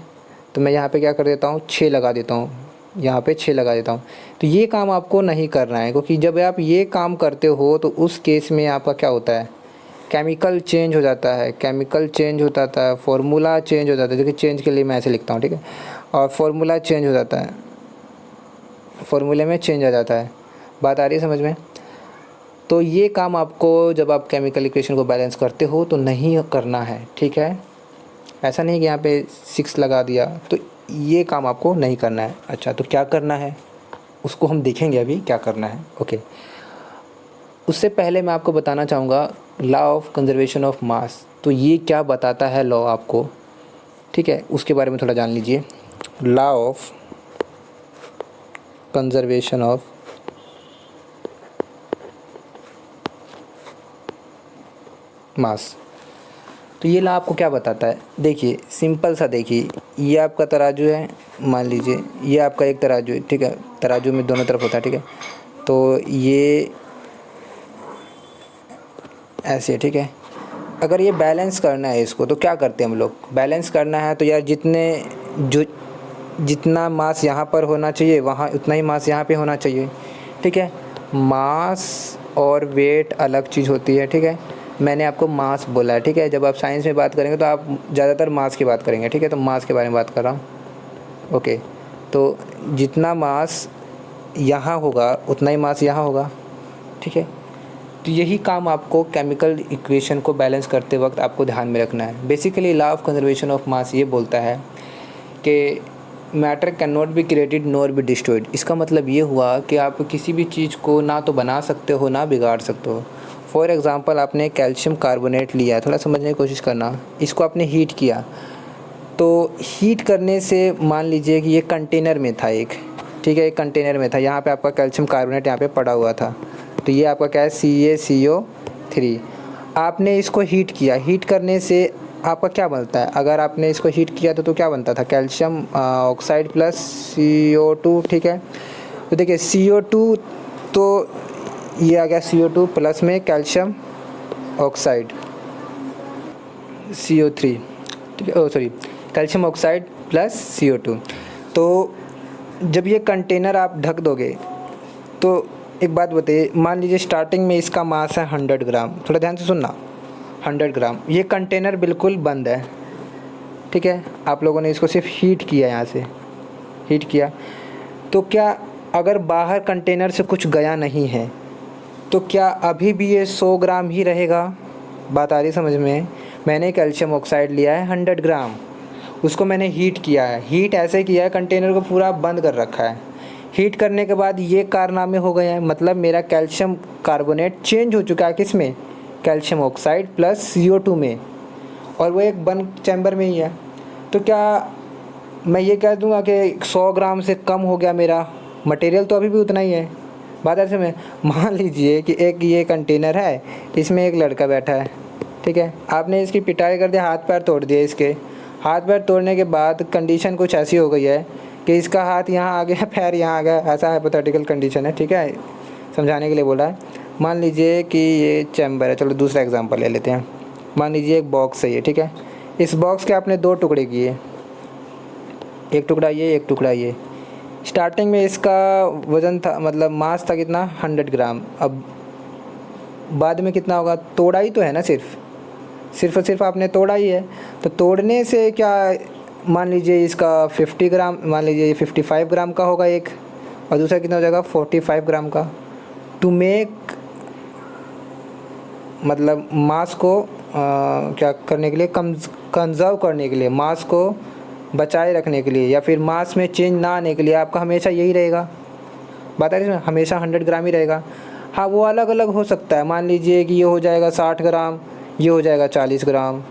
तो मैं यहाँ पे क्या कर देता हूँ 6 लगा देता हूँ, यहाँ पे 6 लगा देता हूँ। तो ये काम आपको नहीं करना है, क्योंकि जब आप ये काम करते हो तो उस केस में आपका क्या होता है, केमिकल चेंज हो जाता है, केमिकल चेंज होता है, फार्मूला चेंज हो जाता है। देखिए चेंज के लिए मैं ऐसे लिखता हूँ, ठीक है, और फार्मूला चेंज हो जाता है, फार्मूले में चेंज आ जाता है, बात आ रही है समझ में। तो ये काम आपको जब आप केमिकल इक्वेशन को बैलेंस करते हो तो नहीं करना है, ठीक है। ऐसा नहीं कि यहाँ पे 6 लगा दिया, तो ये काम आपको नहीं करना है। अच्छा, तो क्या करना है उसको हम देखेंगे अभी, क्या करना है। ओके, उससे पहले मैं आपको बताना चाहूँगा लॉ ऑफ कंजर्वेशन ऑफ मास। तो ये क्या बताता है लॉ आपको, ठीक है, उसके बारे में थोड़ा जान लीजिए। लॉ ऑफ कंजर्वेशन ऑफ मास, तो ये लॉ आपको क्या बताता है, देखिए सिंपल सा, देखिए ये आपका तराजू है, मान लीजिए ये आपका एक तराजू है, ठीक है, तराजू में दोनों तरफ होता है, ठीक है, तो ये ऐसे, ठीक है। अगर ये बैलेंस करना है इसको, तो क्या करते हैं हम लोग, बैलेंस करना है तो यार जितना मास यहाँ पर होना चाहिए वहाँ उतना ही मास यहाँ पे होना चाहिए, ठीक है। मास और वेट अलग चीज़ होती है, ठीक है, मैंने आपको मास बोला है, ठीक है। जब आप साइंस में बात करेंगे तो आप ज़्यादातर मास की बात करेंगे, ठीक है, तो मास के बारे में बात कर रहा हूँ। ओके, तो जितना मास यहाँ होगा उतना ही मास यहाँ होगा, ठीक है। तो यही काम आपको केमिकल इक्वेशन को बैलेंस करते वक्त आपको ध्यान में रखना है। Basically law of conservation of मास ये बोलता है कि matter can not be created nor be destroyed. इसका मतलब ये हुआ कि आप किसी भी चीज़ को ना तो बना सकते हो ना बिगाड़ सकते हो। फॉर एग्ज़ाम्पल आपने कैल्शियम कार्बोनेट लिया है, थोड़ा समझने की कोशिश करना, इसको आपने हीट किया, तो हीट करने से मान लीजिए कि ये कंटेनर में था एक, ठीक है, एक कंटेनर में था, यहाँ पे आपका कैल्शियम कार्बोनेट यहाँ पे पड़ा हुआ था, तो ये आपका क्या है CaCO3। आपने इसको हीट किया, हीट करने से आपका क्या बनता है, अगर आपने इसको हीट किया तो क्या बनता था, कैल्शियम ऑक्साइड प्लस CO2, ठीक है। तो देखिए CO2, तो ये आ गया CO2 प्लस में कैल्शियम ऑक्साइड CO3, ठीक है, sorry calcium oxide plus CO2। तो जब ये कंटेनर आप ढक दोगे तो एक बात बताइए, मान लीजिए स्टार्टिंग में इसका मास है 100 ग्राम, थोड़ा ध्यान से सुनना, 100 ग्राम, ये कंटेनर बिल्कुल बंद है, ठीक है, आप लोगों ने इसको सिर्फ हीट किया, यहाँ से हीट किया, तो क्या अगर बाहर कंटेनर से कुछ गया नहीं है तो क्या अभी भी ये 100 ग्राम ही रहेगा? बात आ रही समझ में? मैंने कैल्शियम ऑक्साइड लिया है 100 ग्राम, उसको मैंने हीट किया है, हीट ऐसे किया है कंटेनर को पूरा बंद कर रखा है, हीट करने के बाद ये कारनामे हो गए हैं, मतलब मेरा कैल्शियम कार्बोनेट चेंज हो चुका है किस में, कैल्शियम ऑक्साइड प्लस CO2 में, और वो एक बंद चैम्बर में ही है। तो क्या मैं ये कह दूंगा कि 100 ग्राम से कम हो गया मेरा मटेरियल? तो अभी भी उतना ही है। बात ऐसे में, मान लीजिए कि एक ये कंटेनर है, इसमें एक लड़का बैठा है, ठीक है, आपने इसकी पिटाई कर दिया, हाथ पैर तोड़ दिए इसके, हाथ पैर तोड़ने के बाद कंडीशन कुछ ऐसी हो गई है कि इसका हाथ यहाँ आ गया, पैर यहाँ आ गया, ऐसा हाइपोथेटिकल कंडीशन है, ठीक है, समझाने के लिए बोला है। मान लीजिए कि ये चैम्बर है, चलो दूसरा एग्जांपल ले लेते हैं। मान लीजिए एक बॉक्स है ये, ठीक है, इस बॉक्स के आपने 2 टुकड़े किए, एक टुकड़ा ये, एक टुकड़ा ये। स्टार्टिंग में इसका वज़न था, मतलब मास था कितना, 100 ग्राम। अब बाद में कितना होगा, तोड़ा ही तो है ना, सिर्फ और सिर्फ आपने तोड़ा ही है। तो तोड़ने से क्या, मान लीजिए इसका 50 ग्राम, मान लीजिए ये 55 ग्राम का होगा एक, और दूसरा कितना हो जाएगा 45 ग्राम का। टू मेक, मतलब मास को क्या करने के लिए, कंजर्व करने के लिए, मास को बचाए रखने के लिए, या फिर मास में चेंज ना आने के लिए आपका हमेशा यही रहेगा, बता रही है, हमेशा 100 ग्राम ही रहेगा। हाँ, वो अलग अलग हो सकता है, मान लीजिए कि ये हो जाएगा 60 ग्राम, ये हो जाएगा 40 ग्राम,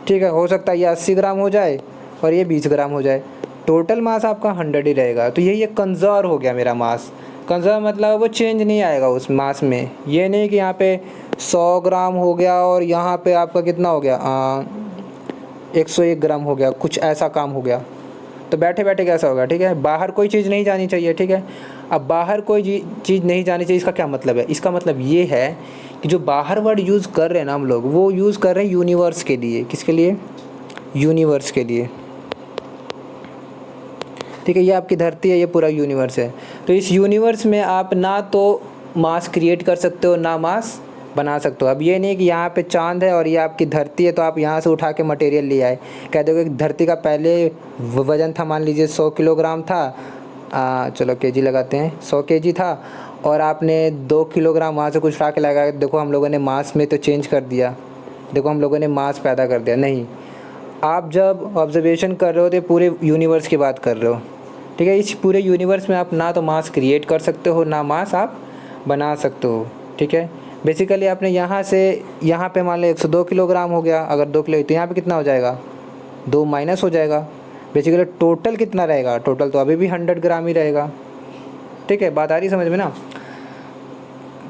ठीक है, हो सकता है ये 80 ग्राम हो जाए और ये 20 ग्राम हो जाए, टोटल मास आपका 100 ही रहेगा। तो यही एक कंजर्व हो गया मेरा मास। कंजर्व मतलब वो चेंज नहीं आएगा उस मास में, ये नहीं कि यहाँ पे 100 ग्राम हो गया और यहाँ पे आपका कितना हो गया 101 ग्राम हो गया, कुछ ऐसा काम हो गया, तो बैठे बैठे कैसा होगा, ठीक है। बाहर कोई चीज़ नहीं जानी चाहिए, ठीक है। अब बाहर कोई चीज़ नहीं जानी चाहिए, इसका क्या मतलब है, इसका मतलब ये है कि जो बाहर वर्ड यूज़ कर रहे हैं ना हम लोग, वो यूज़ कर रहे हैं यूनिवर्स के लिए। किसके लिए? यूनिवर्स के लिए, ठीक है। ये आपकी धरती है, ये पूरा यूनिवर्स है। तो इस यूनिवर्स में आप ना तो मास क्रिएट कर सकते हो ना मास बना सकते हो। अब ये नहीं कि यहाँ पे चांद है और ये आपकी धरती है तो आप यहाँ से उठा के मटेरियल ले आए। कह दोगे कि धरती का पहले वज़न था, मान लीजिए 100 किलोग्राम था, चलो केजी लगाते हैं, 100 केजी था, और आपने 2 किलोग्राम वहाँ से कुछ उठा के लगाया, देखो हम लोगों ने मास में तो चेंज कर दिया, देखो हम लोगों ने मास पैदा कर दिया। नहीं, आप जब ऑब्जर्वेशन कर रहे हो तो पूरे यूनिवर्स की बात कर रहे हो, ठीक है। इस पूरे यूनिवर्स में आप ना तो मास क्रिएट कर सकते हो ना मास आप बना सकते हो, ठीक है। बेसिकली आपने यहाँ से यहाँ पे मान लो 102 किलोग्राम हो गया, अगर 2 किलो तो यहाँ पे कितना हो जाएगा, 2 माइनस हो जाएगा। बेसिकली टोटल कितना रहेगा, टोटल तो अभी भी 100 ग्राम ही रहेगा, ठीक है। बात आ रही समझ में ना।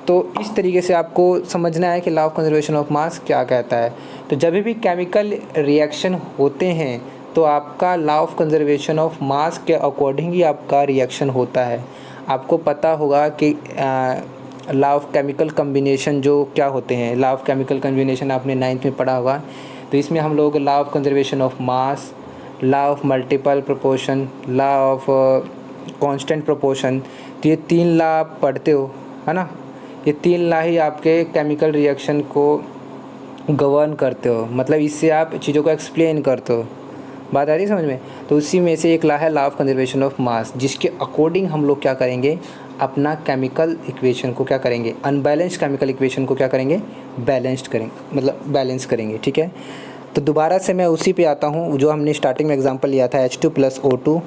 तो इस तरीके से आपको समझना है कि लॉ ऑफ कंजर्वेशन ऑफ मास क्या कहता है। तो जब भी केमिकल रिएक्शन होते हैं तो आपका लॉ ऑफ कंजर्वेशन ऑफ मास के अकॉर्डिंग ही आपका रिएक्शन होता है। आपको पता होगा कि लॉ ऑफ केमिकल कम्बिनेशन जो क्या होते हैं, लॉ ऑफ केमिकल कम्बिनेशन आपने 9th में पढ़ा होगा। तो इसमें हम लोग law of conservation of mass, law of multiple proportion, law of constant proportion, तो ये 3 लॉ आप पढ़ते हो, है ना। ये 3 लॉ ही आपके केमिकल रिएक्शन को गवर्न करते हो, मतलब इससे आप चीज़ों को एक्सप्लेन करते हो। बात आ रही है समझ में। तो उसी में से एक लॉ है लॉ ऑफ कंजर्वेशन ऑफ मास, जिसके अकॉर्डिंग हम लोग क्या करेंगे, अपना केमिकल इक्वेशन को क्या करेंगे, अनबैलेंस्ड केमिकल इक्वेशन को क्या करेंगे, बैलेंस्ड करेंगे, मतलब बैलेंस करेंगे। ठीक है, तो दोबारा से मैं उसी पे आता हूँ जो हमने स्टार्टिंग में एग्जांपल लिया था, H2 + O2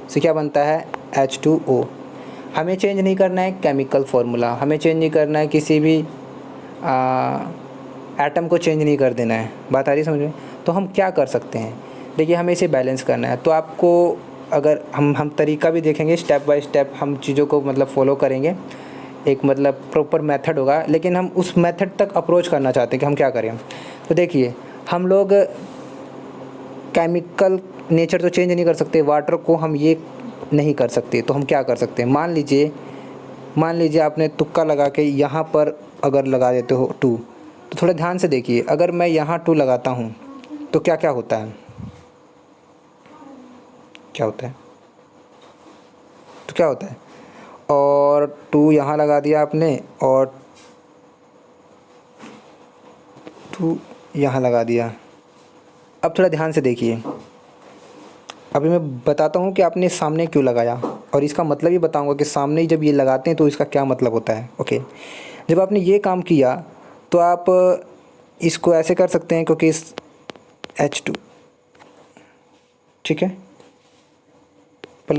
से क्या बनता है, H2O। हमें चेंज नहीं करना है केमिकल फार्मूला, हमें चेंज नहीं करना है, किसी भी एटम को चेंज नहीं कर देना है। बात आ रही समझ में? तो हम क्या कर सकते हैं, देखिए हमें इसे बैलेंस करना है। तो आपको अगर हम तरीका भी देखेंगे, स्टेप बाय स्टेप हम चीज़ों को मतलब फॉलो करेंगे, एक मतलब प्रॉपर मेथड होगा, लेकिन हम उस मेथड तक अप्रोच करना चाहते हैं कि हम क्या करें। तो देखिए हम लोग केमिकल नेचर तो चेंज नहीं कर सकते, वाटर को हम ये नहीं कर सकते, तो हम क्या कर सकते हैं, मान लीजिए आपने तुक्का लगा के यहाँ पर अगर लगा देते हो 2, तो थोड़ा ध्यान से देखिए, अगर मैं यहाँ 2 लगाता हूँ तो क्या क्या होता है, क्या होता है, तो क्या होता है, और 2 यहाँ लगा दिया आपने और 2 यहाँ लगा दिया। अब थोड़ा ध्यान से देखिए, अभी मैं बताता हूँ कि आपने सामने क्यों लगाया, और इसका मतलब भी बताऊँगा कि सामने ही जब ये लगाते हैं तो इसका क्या मतलब होता है। ओके, जब आपने ये काम किया तो आप इसको ऐसे कर सकते हैं, क्योंकि इस H2 ठीक है +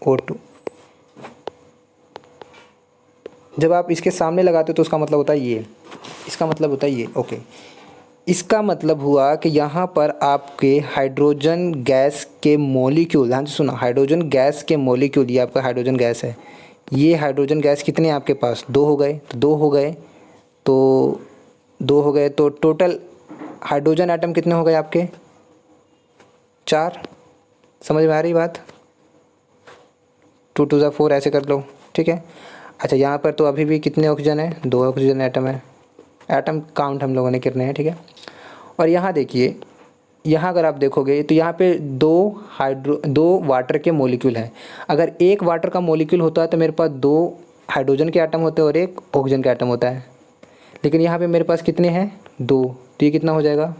O2, जब आप इसके सामने लगाते हो तो उसका मतलब होता है ये, इसका मतलब होता है ये। ओके, इसका मतलब हुआ कि यहाँ पर आपके हाइड्रोजन गैस के मॉलिक्यूल, ध्यान से सुना, हाइड्रोजन गैस के मॉलिक्यूल, ये आपका हाइड्रोजन गैस है, ये हाइड्रोजन गैस कितने हैं आपके पास, 2 हो गए, तो 2 हो गए, तो 2 हो गए, तो टोटल हाइड्रोजन एटम कितने हो गए आपके, 4। समझ में आ रही बात, 2 × 2 = 4 ऐसे कर लो। ठीक है, अच्छा यहाँ पर तो अभी भी कितने ऑक्सीजन है, 2 ऑक्सीजन एटम है, एटम काउंट हम लोगों ने कितने हैं। ठीक है, और यहाँ देखिए, यहाँ अगर आप देखोगे तो यहाँ पे 2 वाटर के मॉलिक्यूल हैं। अगर एक वाटर का मॉलिक्यूल होता है तो मेरे पास 2 हाइड्रोजन के एटम होते हैं और 1 ऑक्सीजन का एटम होता है, लेकिन यहाँ पे मेरे पास कितने हैं, 2, तो ये कितना हो जाएगा,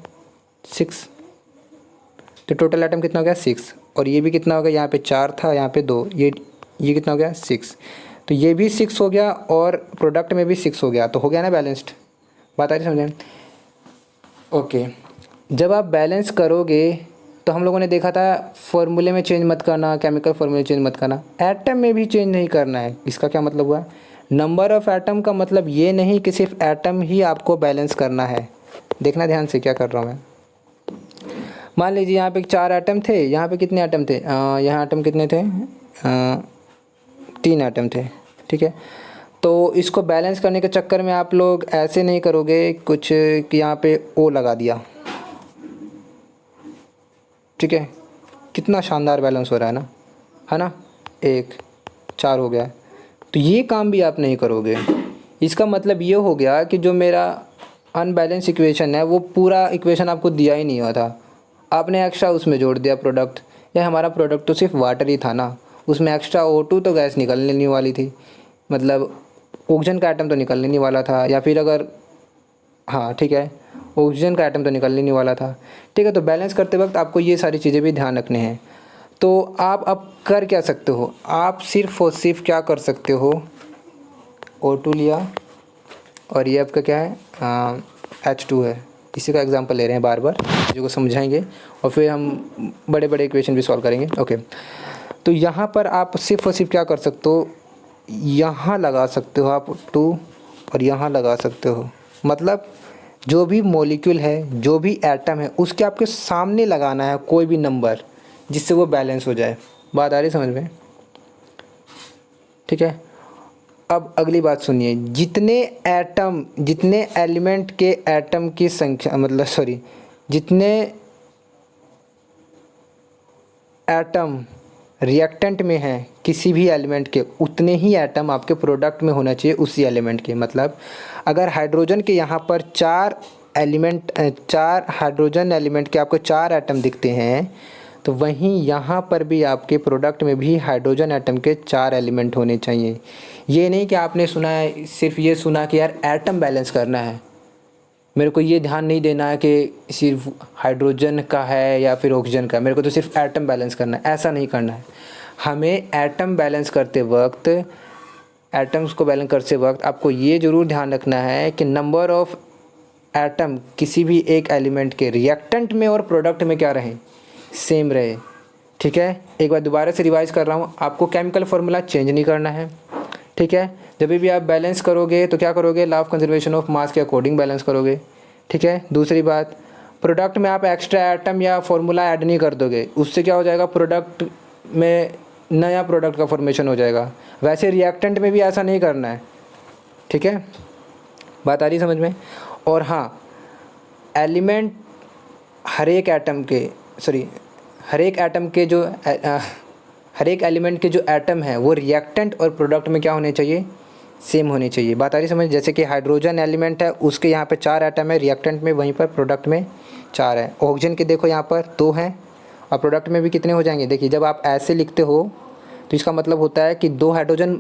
6। तो टोटल एटम कितना हो गया, 6, और ये भी कितना हो गया, यहाँ पे 4 था, यहाँ पे 2, ये कितना हो गया, 6, तो ये भी 6 हो गया और प्रोडक्ट में भी 6 हो गया, तो हो गया ना बैलेंस्ड। बात आ रही समझें? ओके, जब आप बैलेंस करोगे तो हम लोगों ने देखा था फॉर्मूले में चेंज मत करना, केमिकल फॉर्मूले चेंज मत करना, एटम में भी चेंज नहीं करना है। इसका क्या मतलब हुआ, नंबर ऑफ़ एटम का मतलब ये नहीं कि सिर्फ एटम ही आपको बैलेंस करना है। देखना ध्यान से क्या कर रहा हूँ मैं, मान लीजिए यहाँ पे 4 एटम थे, यहाँ पे कितने एटम थे, यहाँ एटम कितने थे, 3 एटम थे। ठीक है, तो इसको बैलेंस करने के चक्कर में आप लोग ऐसे नहीं करोगे कुछ कि यहाँ पे O लगा दिया। ठीक है, कितना शानदार बैलेंस हो रहा है ना, 1 4 हो गया। तो ये काम भी आप नहीं करोगे, इसका मतलब ये हो गया कि जो मेरा अनबैलेंस इक्वेशन है वो पूरा इक्वेशन आपको दिया ही नहीं हुआ था, आपने एक्स्ट्रा उसमें जोड़ दिया प्रोडक्ट। या हमारा प्रोडक्ट तो सिर्फ वाटर ही था ना, उसमें एक्स्ट्रा O2 तो गैस निकलने नहीं वाली थी, मतलब ऑक्सीजन का एटम तो निकलने नहीं वाला था, या फिर अगर हाँ ठीक है, ऑक्सीजन का एटम तो निकलने नहीं वाला था। ठीक है, तो बैलेंस करते वक्त आपको ये सारी चीज़ें भी ध्यान रखने हैं। तो आप अब कर क्या सकते हो, आप सिर्फ और सिर्फ क्या कर सकते हो, O2 लिया और ये आपका क्या है, H2 है। इसी का एग्जांपल ले रहे हैं, बार बार चीज़ों को समझाएंगे और फिर हम बड़े बड़े इक्वेशन भी सॉल्व करेंगे। ओके, तो यहाँ पर आप सिर्फ और सिर्फ क्या कर सकते हो, यहाँ लगा सकते हो आप 2 और यहाँ लगा सकते हो, मतलब जो भी मॉलिक्यूल है, जो भी एटम है, उसके आपके सामने लगाना है कोई भी नंबर, जिससे वो बैलेंस हो जाए। बात आ रही समझ में? ठीक है, अब अगली बात सुनिए, जितने एलिमेंट के एटम की संख्या, मतलब सॉरी, जितने एटम रिएक्टेंट में हैं किसी भी एलिमेंट के, उतने ही एटम आपके प्रोडक्ट में होना चाहिए उसी एलिमेंट के। मतलब अगर हाइड्रोजन के यहाँ पर 4 हाइड्रोजन एलिमेंट के आपको 4 एटम दिखते हैं, तो वहीं यहाँ पर भी आपके प्रोडक्ट में भी हाइड्रोजन एटम के 4 एलिमेंट होने चाहिए। ये नहीं कि आपने सुना है, सिर्फ ये सुना कि यार एटम बैलेंस करना है, मेरे को ये ध्यान नहीं देना है कि सिर्फ हाइड्रोजन का है या फिर ऑक्सीजन का, मेरे को तो सिर्फ एटम बैलेंस करना है। ऐसा नहीं करना है, हमें एटम बैलेंस करते वक्त एटम्स को बैलेंस करते वक्त आपको ये ज़रूर ध्यान रखना है कि नंबर ऑफ़ एटम किसी भी एक एलिमेंट के रिएक्टेंट में और प्रोडक्ट में क्या रहे, सेम रहे। ठीक है, एक बार दोबारा से रिवाइज कर रहा हूँ, आपको केमिकल फार्मूला चेंज नहीं करना है। ठीक है, जब भी आप बैलेंस करोगे तो क्या करोगे, लॉ ऑफ कंजर्वेशन ऑफ मास के अकॉर्डिंग बैलेंस करोगे। ठीक है, दूसरी बात, प्रोडक्ट में आप एक्स्ट्रा एटम या फार्मूला ऐड नहीं कर दोगे, उससे क्या हो जाएगा, प्रोडक्ट में नया प्रोडक्ट का फॉर्मेशन हो जाएगा। वैसे रिएक्टेंट में भी ऐसा नहीं करना है। ठीक है, बात आ रही समझ में। और हाँ, एलिमेंट हर एक एटम के हर एक एलिमेंट के जो एटम हैं वो रिएक्टेंट और प्रोडक्ट में क्या होने चाहिए, सेम होने चाहिए। बात आ रही समझ। जैसे कि हाइड्रोजन एलिमेंट है, उसके यहाँ पे 4 एटम है रिएक्टेंट में, वहीं पर प्रोडक्ट में 4 है। ऑक्सीजन के देखो यहाँ पर 2 हैं और प्रोडक्ट में भी कितने हो जाएंगे। देखिए, जब आप ऐसे लिखते हो तो इसका मतलब होता है कि 2 हाइड्रोजन,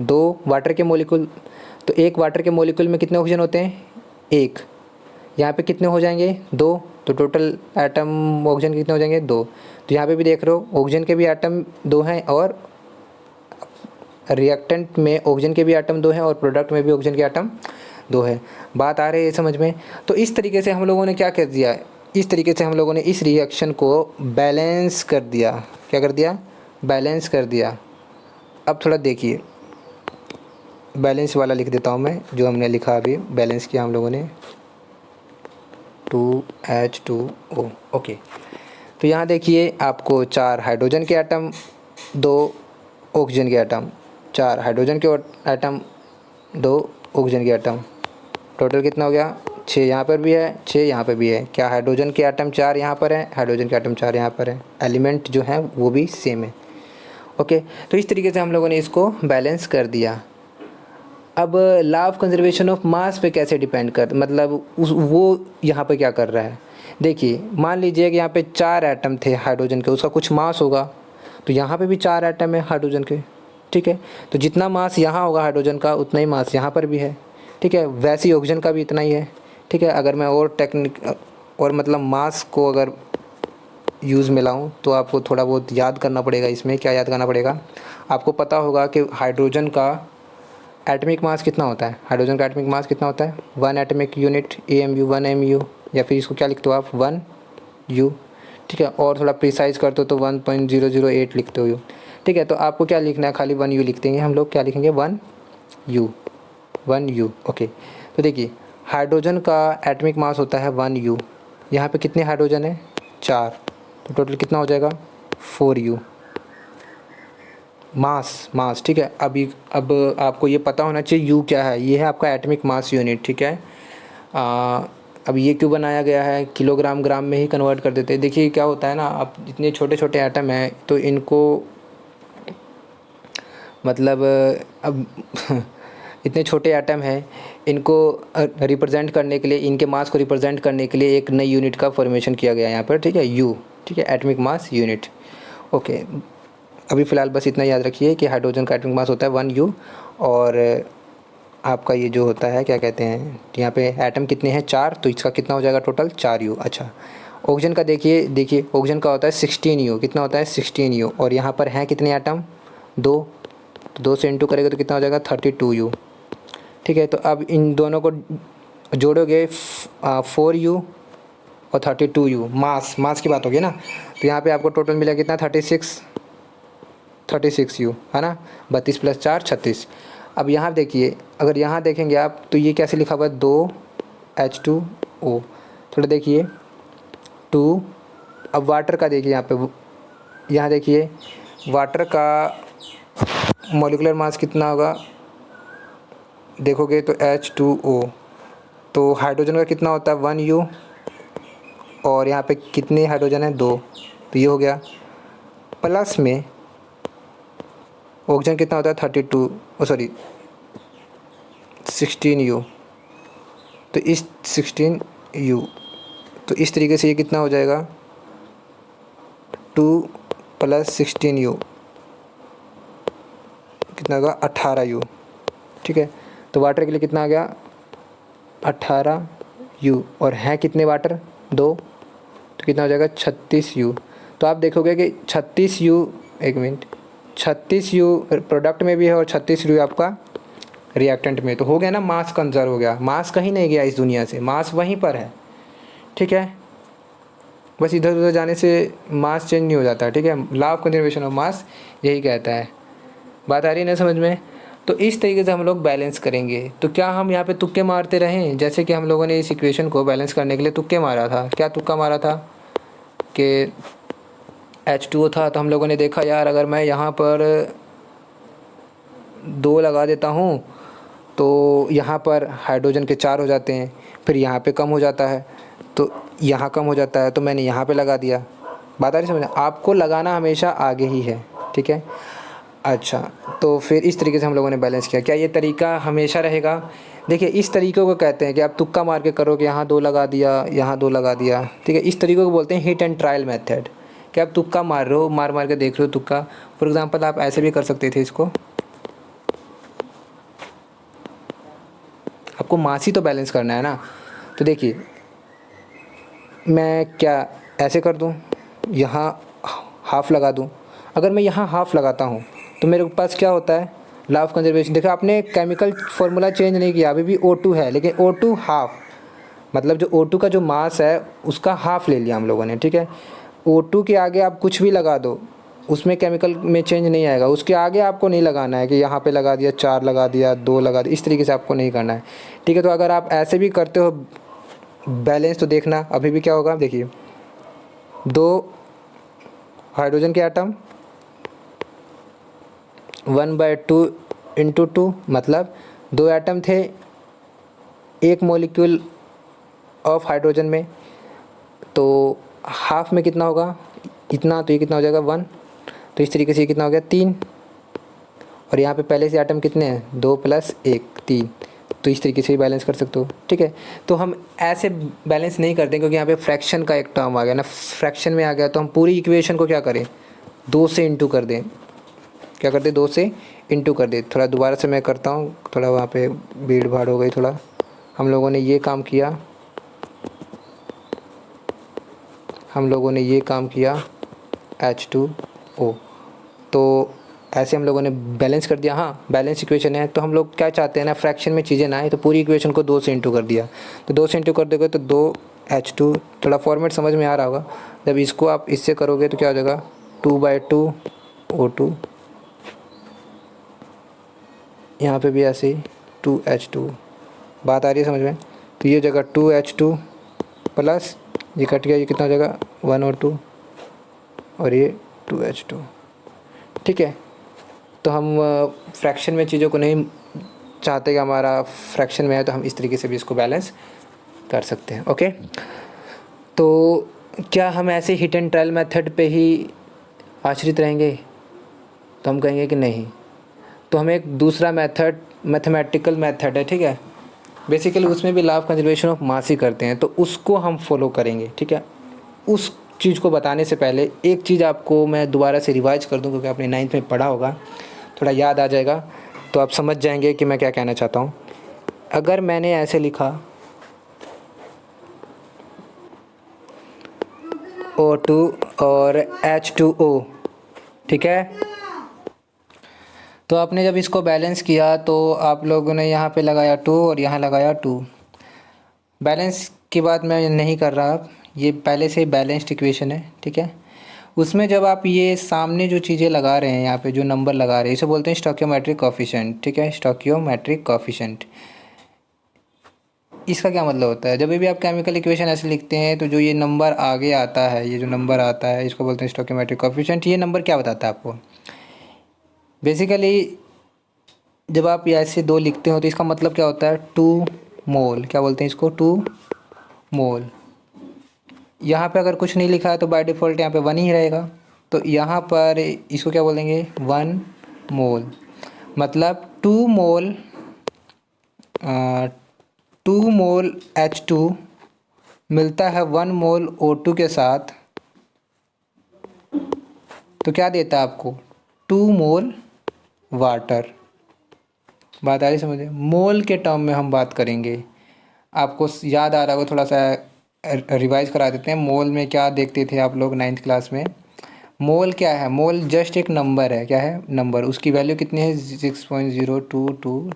2 वाटर के मॉलिक्यूल, तो एक वाटर के मॉलिक्यूल में कितने ऑक्सीजन होते हैं, 1। यहाँ पे कितने हो जाएंगे, 2, तो टोटल एटम ऑक्सीजन के कितने हो जाएंगे, 2। तो यहाँ पे भी देख रहे हो ऑक्सीजन के भी एटम 2 हैं और रिएक्टेंट में ऑक्सीजन के भी एटम 2 हैं और प्रोडक्ट में भी ऑक्सीजन के एटम 2 है। बात आ रही है समझ में। तो इस तरीके से हम लोगों ने क्या कर दिया, इस तरीके से हम लोगों ने इस रिएक्शन को बैलेंस कर दिया। क्या कर दिया, बैलेंस कर दिया। अब थोड़ा देखिए, बैलेंस वाला लिख देता हूँ मैं, जो हमने लिखा अभी बैलेंस किया हम लोगों ने, 2H2O। ओके, तो यहाँ देखिए आपको 4 हाइड्रोजन के एटम, 2 ऑक्सीजन के एटम, 4 हाइड्रोजन के एटम, 2 ऑक्सीजन के एटम, टोटल कितना हो गया, 6 यहाँ पर भी है, 6 यहाँ पर भी है। क्या हाइड्रोजन के एटम 4 यहाँ पर है, हाइड्रोजन के एटम 4 यहाँ पर है, एलिमेंट जो है वो भी सेम है। ओके, तो इस तरीके से हम लोगों ने इसको बैलेंस कर दिया। अब लॉ ऑफ कंजर्वेशन ऑफ मास पे कैसे डिपेंड कर, मतलब वो यहाँ पे क्या कर रहा है। देखिए, मान लीजिए कि यहाँ पे 4 एटम थे हाइड्रोजन के, उसका कुछ मास होगा, तो यहाँ पे भी 4 एटम है हाइड्रोजन के। ठीक है, तो जितना मास यहाँ होगा हाइड्रोजन का, उतना ही मास यहाँ पर भी है। ठीक है, वैसे ही ऑक्सीजन का भी इतना ही है। ठीक है, अगर मैं और टेक्निक और मतलब मास को अगर यूज़ में लाऊँ तो आपको थोड़ा बहुत याद करना पड़ेगा। इसमें क्या याद करना पड़ेगा, आपको पता होगा कि हाइड्रोजन का एटमिक मास कितना होता है, हाइड्रोजन का एटमिक मास कितना होता है, 1 एटमिक यूनिट AMU, 1 MU, या फिर इसको क्या लिखते हो आप, 1 U। ठीक है, और थोड़ा प्रिसाइज करते हो तो 1.008 लिखते हो। ठीक है, तो आपको क्या लिखना है, खाली 1 U लिख देंगे हम लोग, क्या लिखेंगे, 1 U। ओके, तो देखिए हाइड्रोजन का एटमिक मास होता है 1 U। यहाँ पे कितने हाइड्रोजन है, 4, तो टोटल कितना हो जाएगा, 4 U मास। ठीक है, अब आपको ये पता होना चाहिए U क्या है, ये है आपका एटमिक मास यूनिट। ठीक है, अब ये क्यों बनाया गया है, किलोग्राम ग्राम में ही कन्वर्ट कर देते हैं। देखिए क्या होता है ना, अब इतने छोटे छोटे एटम हैं तो इनको मतलब अब इतने छोटे एटम हैं, इनको रिप्रेजेंट करने के लिए, इनके मास को रिप्रेजेंट करने के लिए एक नई यूनिट का फॉर्मेशन किया गया है यहाँ पर। ठीक है, U। ठीक है, एटमिक मास यूनिट। ओके, अभी फ़िलहाल बस इतना याद रखिए कि हाइड्रोजन का एटमिक मास होता है 1 U, और आपका ये जो होता है क्या कहते हैं, यहाँ पे एटम कितने हैं, 4, तो इसका कितना हो जाएगा टोटल, 4 U। अच्छा, ऑक्सीजन का देखिए ऑक्सीजन का होता है 16 U। कितना होता है, 16 U, और यहाँ पर हैं कितने एटम, 2, तो 2 से इंटू करेंगे तो कितना हो जाएगा, 32 U। ठीक है, तो अब इन दोनों को जोड़ोगे, 4 U और 32 U, मास की बात होगी ना, तो यहाँ पे आपको टोटल मिलेगा कितना, 36 U, है ना, 32 + 4 36। अब यहाँ देखिए, अगर यहाँ देखेंगे आप तो ये कैसे लिखा हुआ है, 2H2O। थोड़ा देखिए 2। अब वाटर का देखिए यहाँ देखिए वाटर का मॉलिक्यूलर मास कितना होगा, देखोगे तो H2O। तो हाइड्रोजन का कितना होता है, 1 U, और यहाँ पे कितने हाइड्रोजन है, 2, तो ये हो गया। प्लस में ऑक्सीजन कितना होता है, 16 U, तो इस 16 U, तो इस तरीके से ये कितना हो जाएगा, 2 + 16 U कितना होगा, 18 U। ठीक है, तो वाटर के लिए कितना आ गया, 18 U, और हैं कितने वाटर, 2, तो कितना हो जाएगा, 36 U। तो आप देखोगे कि 36 U, एक मिनट, 36U प्रोडक्ट में भी है और 36U आपका रिएक्टेंट में। तो हो गया ना, मास कंजर्व हो गया, मास कहीं नहीं गया इस दुनिया से, मास वहीं पर है, ठीक है। बस इधर उधर जाने से मास चेंज नहीं हो जाता है, ठीक है। लॉ ऑफ कंजर्वेशन ऑफ मास यही कहता है। बात आ रही है ना समझ में? तो इस तरीके से हम लोग बैलेंस करेंगे। तो क्या हम यहाँ पे तुक्के मारते रहें? जैसे कि हम लोगों ने इस इक्वेशन को बैलेंस करने के लिए तुक्के मारा था। क्या तुक्का मारा था कि H2O था, तो हम लोगों ने देखा यार अगर मैं यहाँ पर 2 लगा देता हूँ तो यहाँ पर हाइड्रोजन के 4 हो जाते हैं, फिर यहाँ पे कम हो जाता है, तो यहाँ कम हो जाता है, तो मैंने यहाँ पे लगा दिया। बात आ रही समझ? आपको लगाना हमेशा आगे ही है, ठीक है। अच्छा, तो फिर इस तरीके से हम लोगों ने बैलेंस किया। क्या ये तरीका हमेशा रहेगा? देखिए, इस तरीक़े को कहते हैं कि आप तुक्का मार के करो कि यहाँ 2 लगा दिया, यहाँ 2 लगा दिया, ठीक है। इस तरीक़े को बोलते हैं हिट एंड ट्रायल मेथड, कि आप तुक्का मार रहे हो, मार मार के देख रहे हो तुक्का। फॉर एग्ज़ाम्पल आप ऐसे भी कर सकते थे इसको, आपको मास ही तो बैलेंस करना है ना। तो देखिए, मैं क्या ऐसे कर दूँ, यहाँ हाफ़ लगा दूँ। अगर मैं यहाँ हाफ़ लगाता हूँ तो मेरे पास क्या होता है, लॉ ऑफ कंजर्वेशन। देखो, आपने केमिकल फार्मूला चेंज नहीं किया, अभी भी O2 है, लेकिन O2 हाफ़, मतलब जो O2 का जो मास है उसका हाफ़ ले लिया हम लोगों ने, ठीक है। O2 के आगे आप कुछ भी लगा दो, उसमें केमिकल में चेंज नहीं आएगा। उसके आगे आपको नहीं लगाना है कि यहाँ पे लगा दिया, 4 लगा दिया, 2 लगा दिया, इस तरीके से आपको नहीं करना है, ठीक है। तो अगर आप ऐसे भी करते हो बैलेंस, तो देखना अभी भी क्या होगा। देखिए, 2 हाइड्रोजन के एटम 1/2 × 2, मतलब 2 एटम थे 1 मॉलिक्यूल ऑफ हाइड्रोजन में, तो हाफ में कितना होगा, इतना, तो ये कितना हो जाएगा 1। तो इस तरीके से ये कितना हो गया 3, और यहाँ पे पहले से एटम कितने हैं, 2 + 1 3। तो इस तरीके से भी बैलेंस कर सकते हो, ठीक है। तो हम ऐसे बैलेंस नहीं करते क्योंकि यहाँ पे फ्रैक्शन का एक टर्म आ गया ना, फ्रैक्शन में आ गया, तो हम पूरी इक्वेशन को क्या करें, 2 से इंटू कर दें। क्या करते, 2 से इंटू कर दे। थोड़ा दोबारा से मैं करता हूँ, थोड़ा वहाँ पे भीड़ भाड़ हो गई थोड़ा। हम लोगों ने ये काम किया, H2O, तो ऐसे हम लोगों ने बैलेंस कर दिया। हाँ, बैलेंस इक्वेशन है, तो हम लोग क्या चाहते हैं ना, फ्रैक्शन में चीज़ें ना आए, तो पूरी इक्वेशन को 2 से इंटू कर दिया। तो 2 से इंटू कर दोगे तो 2H2, थोड़ा फॉर्मेट समझ में आ रहा होगा। जब इसको आप इससे करोगे तो क्या हो जाएगा, 2/2 O2, यहाँ पे भी ऐसे ही 2H2। बात आ रही है समझ में? तो ये जगह 2H2 प्लस ये कट गया, ये कितना हो जाएगा 1 और 2, और ये 2H2, ठीक है। तो हम फ्रैक्शन में चीज़ों को नहीं चाहते कि हमारा फ्रैक्शन में है, तो हम इस तरीके से भी इसको बैलेंस कर सकते हैं, ओके। तो क्या हम ऐसे हिट एंड ट्रायल मेथड पे ही आश्रित रहेंगे? तो हम कहेंगे कि नहीं। तो हमें एक दूसरा मेथड, मैथमेटिकल मेथड है, ठीक है। बेसिकली उसमें भी law of conservation of mass ही करते हैं, तो उसको हम फॉलो करेंगे, ठीक है। उस चीज़ को बताने से पहले एक चीज़ आपको मैं दोबारा से रिवाइज कर दूं, क्योंकि आपने 9th में पढ़ा होगा, थोड़ा याद आ जाएगा, तो आप समझ जाएंगे कि मैं क्या कहना चाहता हूँ। अगर मैंने ऐसे लिखा O2 और H2O, ठीक है, तो आपने जब इसको बैलेंस किया तो आप लोगों ने यहाँ पे लगाया 2 और यहाँ लगाया 2। बैलेंस की बात मैं नहीं कर रहा अब, ये पहले से ही बैलेंस्ड इक्वेशन है, ठीक है। उसमें जब आप ये सामने जो चीज़ें लगा रहे हैं, यहाँ पे जो नंबर लगा रहे हैं, इसे बोलते हैं स्टोइकियोमेट्रिक कोएफिशिएंट, ठीक है, स्टोइकियोमेट्रिक कोएफिशिएंट। इसका क्या मतलब होता है, जब भी आप केमिकल इक्वेशन ऐसे लिखते हैं तो जो ये नंबर आगे आता है, ये जो नंबर आता है, इसको बोलते हैं स्टोइकियोमेट्रिक कोएफिशिएंट। ये नंबर क्या बताता है आपको? बेसिकली जब आप ऐसे 2 लिखते हो तो इसका मतलब क्या होता है, 2 मोल, क्या बोलते हैं इसको, 2 मोल। यहाँ पे अगर कुछ नहीं लिखा है तो बाय डिफ़ॉल्ट यहाँ पे 1 ही रहेगा, तो यहाँ पर इसको क्या बोलेंगे, 1 मोल। मतलब 2 मोल 2 मोल H2 मिलता है 1 मोल O2 के साथ, तो क्या देता है आपको, 2 मोल वाटर। बात आ रही समझ में? मोल के टर्म में हम बात करेंगे। आपको याद आ रहा होगा, थोड़ा सा रिवाइज करा देते हैं। मोल में क्या देखते थे आप लोग 9th क्लास में? मोल क्या है? मोल जस्ट एक नंबर है। क्या है? नंबर। उसकी वैल्यू कितनी है? 6.022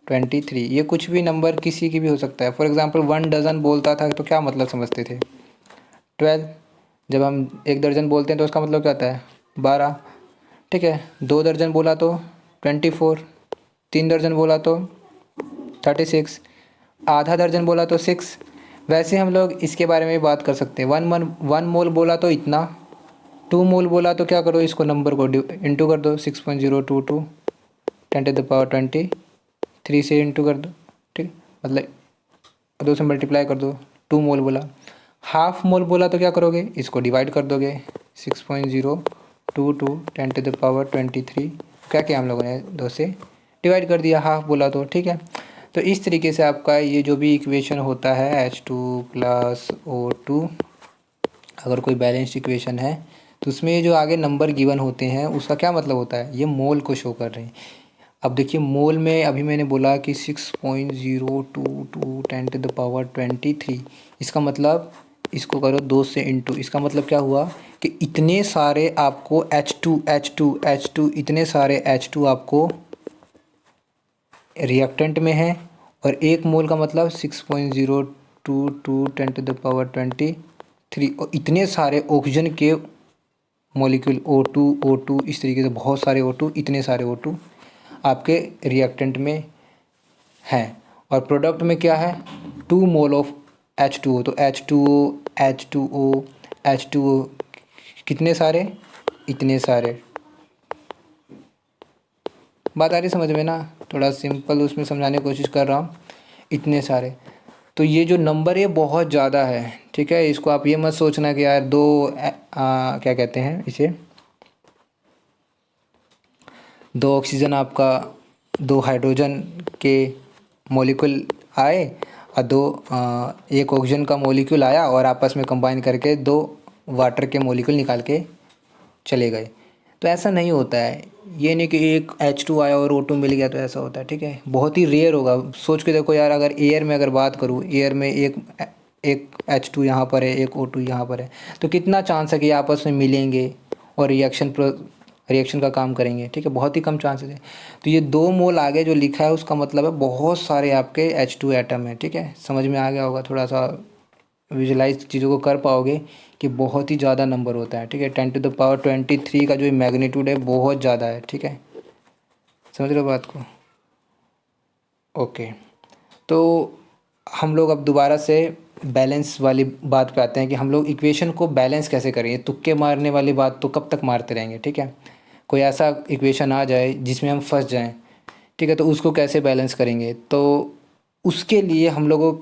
10⁻23। ये कुछ भी नंबर किसी की भी हो सकता है। फॉर एग्जांपल 1 डज़न बोलता था तो क्या मतलब समझते थे? 12। जब हम 1 दर्जन बोलते हैं तो उसका मतलब क्या होता है? 12। ठीक है। 2 दर्जन बोला तो 24। 3 दर्जन बोला तो 36। आधा दर्जन बोला तो 6। वैसे हम लोग इसके बारे में भी बात कर सकते हैं। 1 मोल बोला तो इतना। 2 मोल बोला तो क्या करो, इसको नंबर को इंटू कर दो। 6.022 10⁻23 से इंटू कर दो। ठीक, मतलब 2 से मल्टीप्लाई कर दो। 2 मोल बोला। हाफ मोल बोला तो क्या करोगे, इसको डिवाइड कर दोगे। 6.022 10⁻23। क्या किया हम लोगों ने? 2 से डिवाइड कर दिया हाफ बोला तो। ठीक है। तो इस तरीके से आपका ये जो भी इक्वेशन होता है H2 + O2, अगर कोई बैलेंस्ड इक्वेशन है तो उसमें ये जो आगे नंबर गिवन होते हैं उसका क्या मतलब होता है? ये मोल को शो कर रहे हैं। अब देखिए मोल में अभी मैंने बोला कि 6.022 10⁻23। इसका मतलब इसको करो 2 से इंटू। इसका मतलब क्या हुआ कि इतने सारे आपको H2 इतने सारे H2 आपको रिएक्टेंट में है। और 1 मोल का मतलब 6.022 10⁻23। और इतने और ऑक्सीजन के मॉलिक्यूल O2 इस तरीके से बहुत सारे O2, इतने सारे O2 आपके रिएक्टेंट में हैं। और प्रोडक्ट में क्या है? 2 मोल ऑफ H2O। तो H2O कितने सारे? इतने सारे। बात आ रही समझ में ना? थोड़ा सिंपल उसमें समझाने की कोशिश कर रहा हूँ। इतने सारे। तो ये जो नंबर है बहुत ज़्यादा है। ठीक है। इसको आप ये मत सोचना कि यार क्या कहते हैं इसे, 2 ऑक्सीजन आपका 2 हाइड्रोजन के मॉलिक्यूल आए और 1 ऑक्सीजन का मॉलिक्यूल आया और आपस में कंबाइन करके 2 वाटर के मॉलिक्यूल निकाल के चले गए। तो ऐसा नहीं होता है। ये नहीं कि एक H2 आया और O2 मिल गया तो ऐसा होता है। ठीक है। बहुत ही रेयर होगा। सोच के देखो यार, अगर एयर में अगर बात करूँ, एयर में एक H2 यहाँ पर है, एक O2 यहाँ पर है, तो कितना चांस है कि आपस में मिलेंगे और रिएक्शन का काम करेंगे? ठीक है। बहुत ही कम चांसेस है। तो ये 2 मोल आगे जो लिखा है उसका मतलब है बहुत सारे आपके H2 एटम है। ठीक है। समझ में आ गया होगा? थोड़ा सा विजुलाइज चीज़ों को कर पाओगे कि बहुत ही ज़्यादा नंबर होता है। ठीक है। 10⁻23 का जो मैग्नीट्यूड है बहुत ज़्यादा है। ठीक है। समझ रहे हो बात को? ओके। तो हम लोग अब दोबारा से बैलेंस वाली बात पे आते हैं कि हम लोग इक्वेशन को बैलेंस कैसे करेंगे। तुक्के मारने वाली बात तो कब तक मारते रहेंगे? ठीक है। कोई ऐसा इक्वेशन आ जाए जिसमें हम फंस जाएं, ठीक है, तो उसको कैसे बैलेंस करेंगे? तो उसके लिए हम लोगों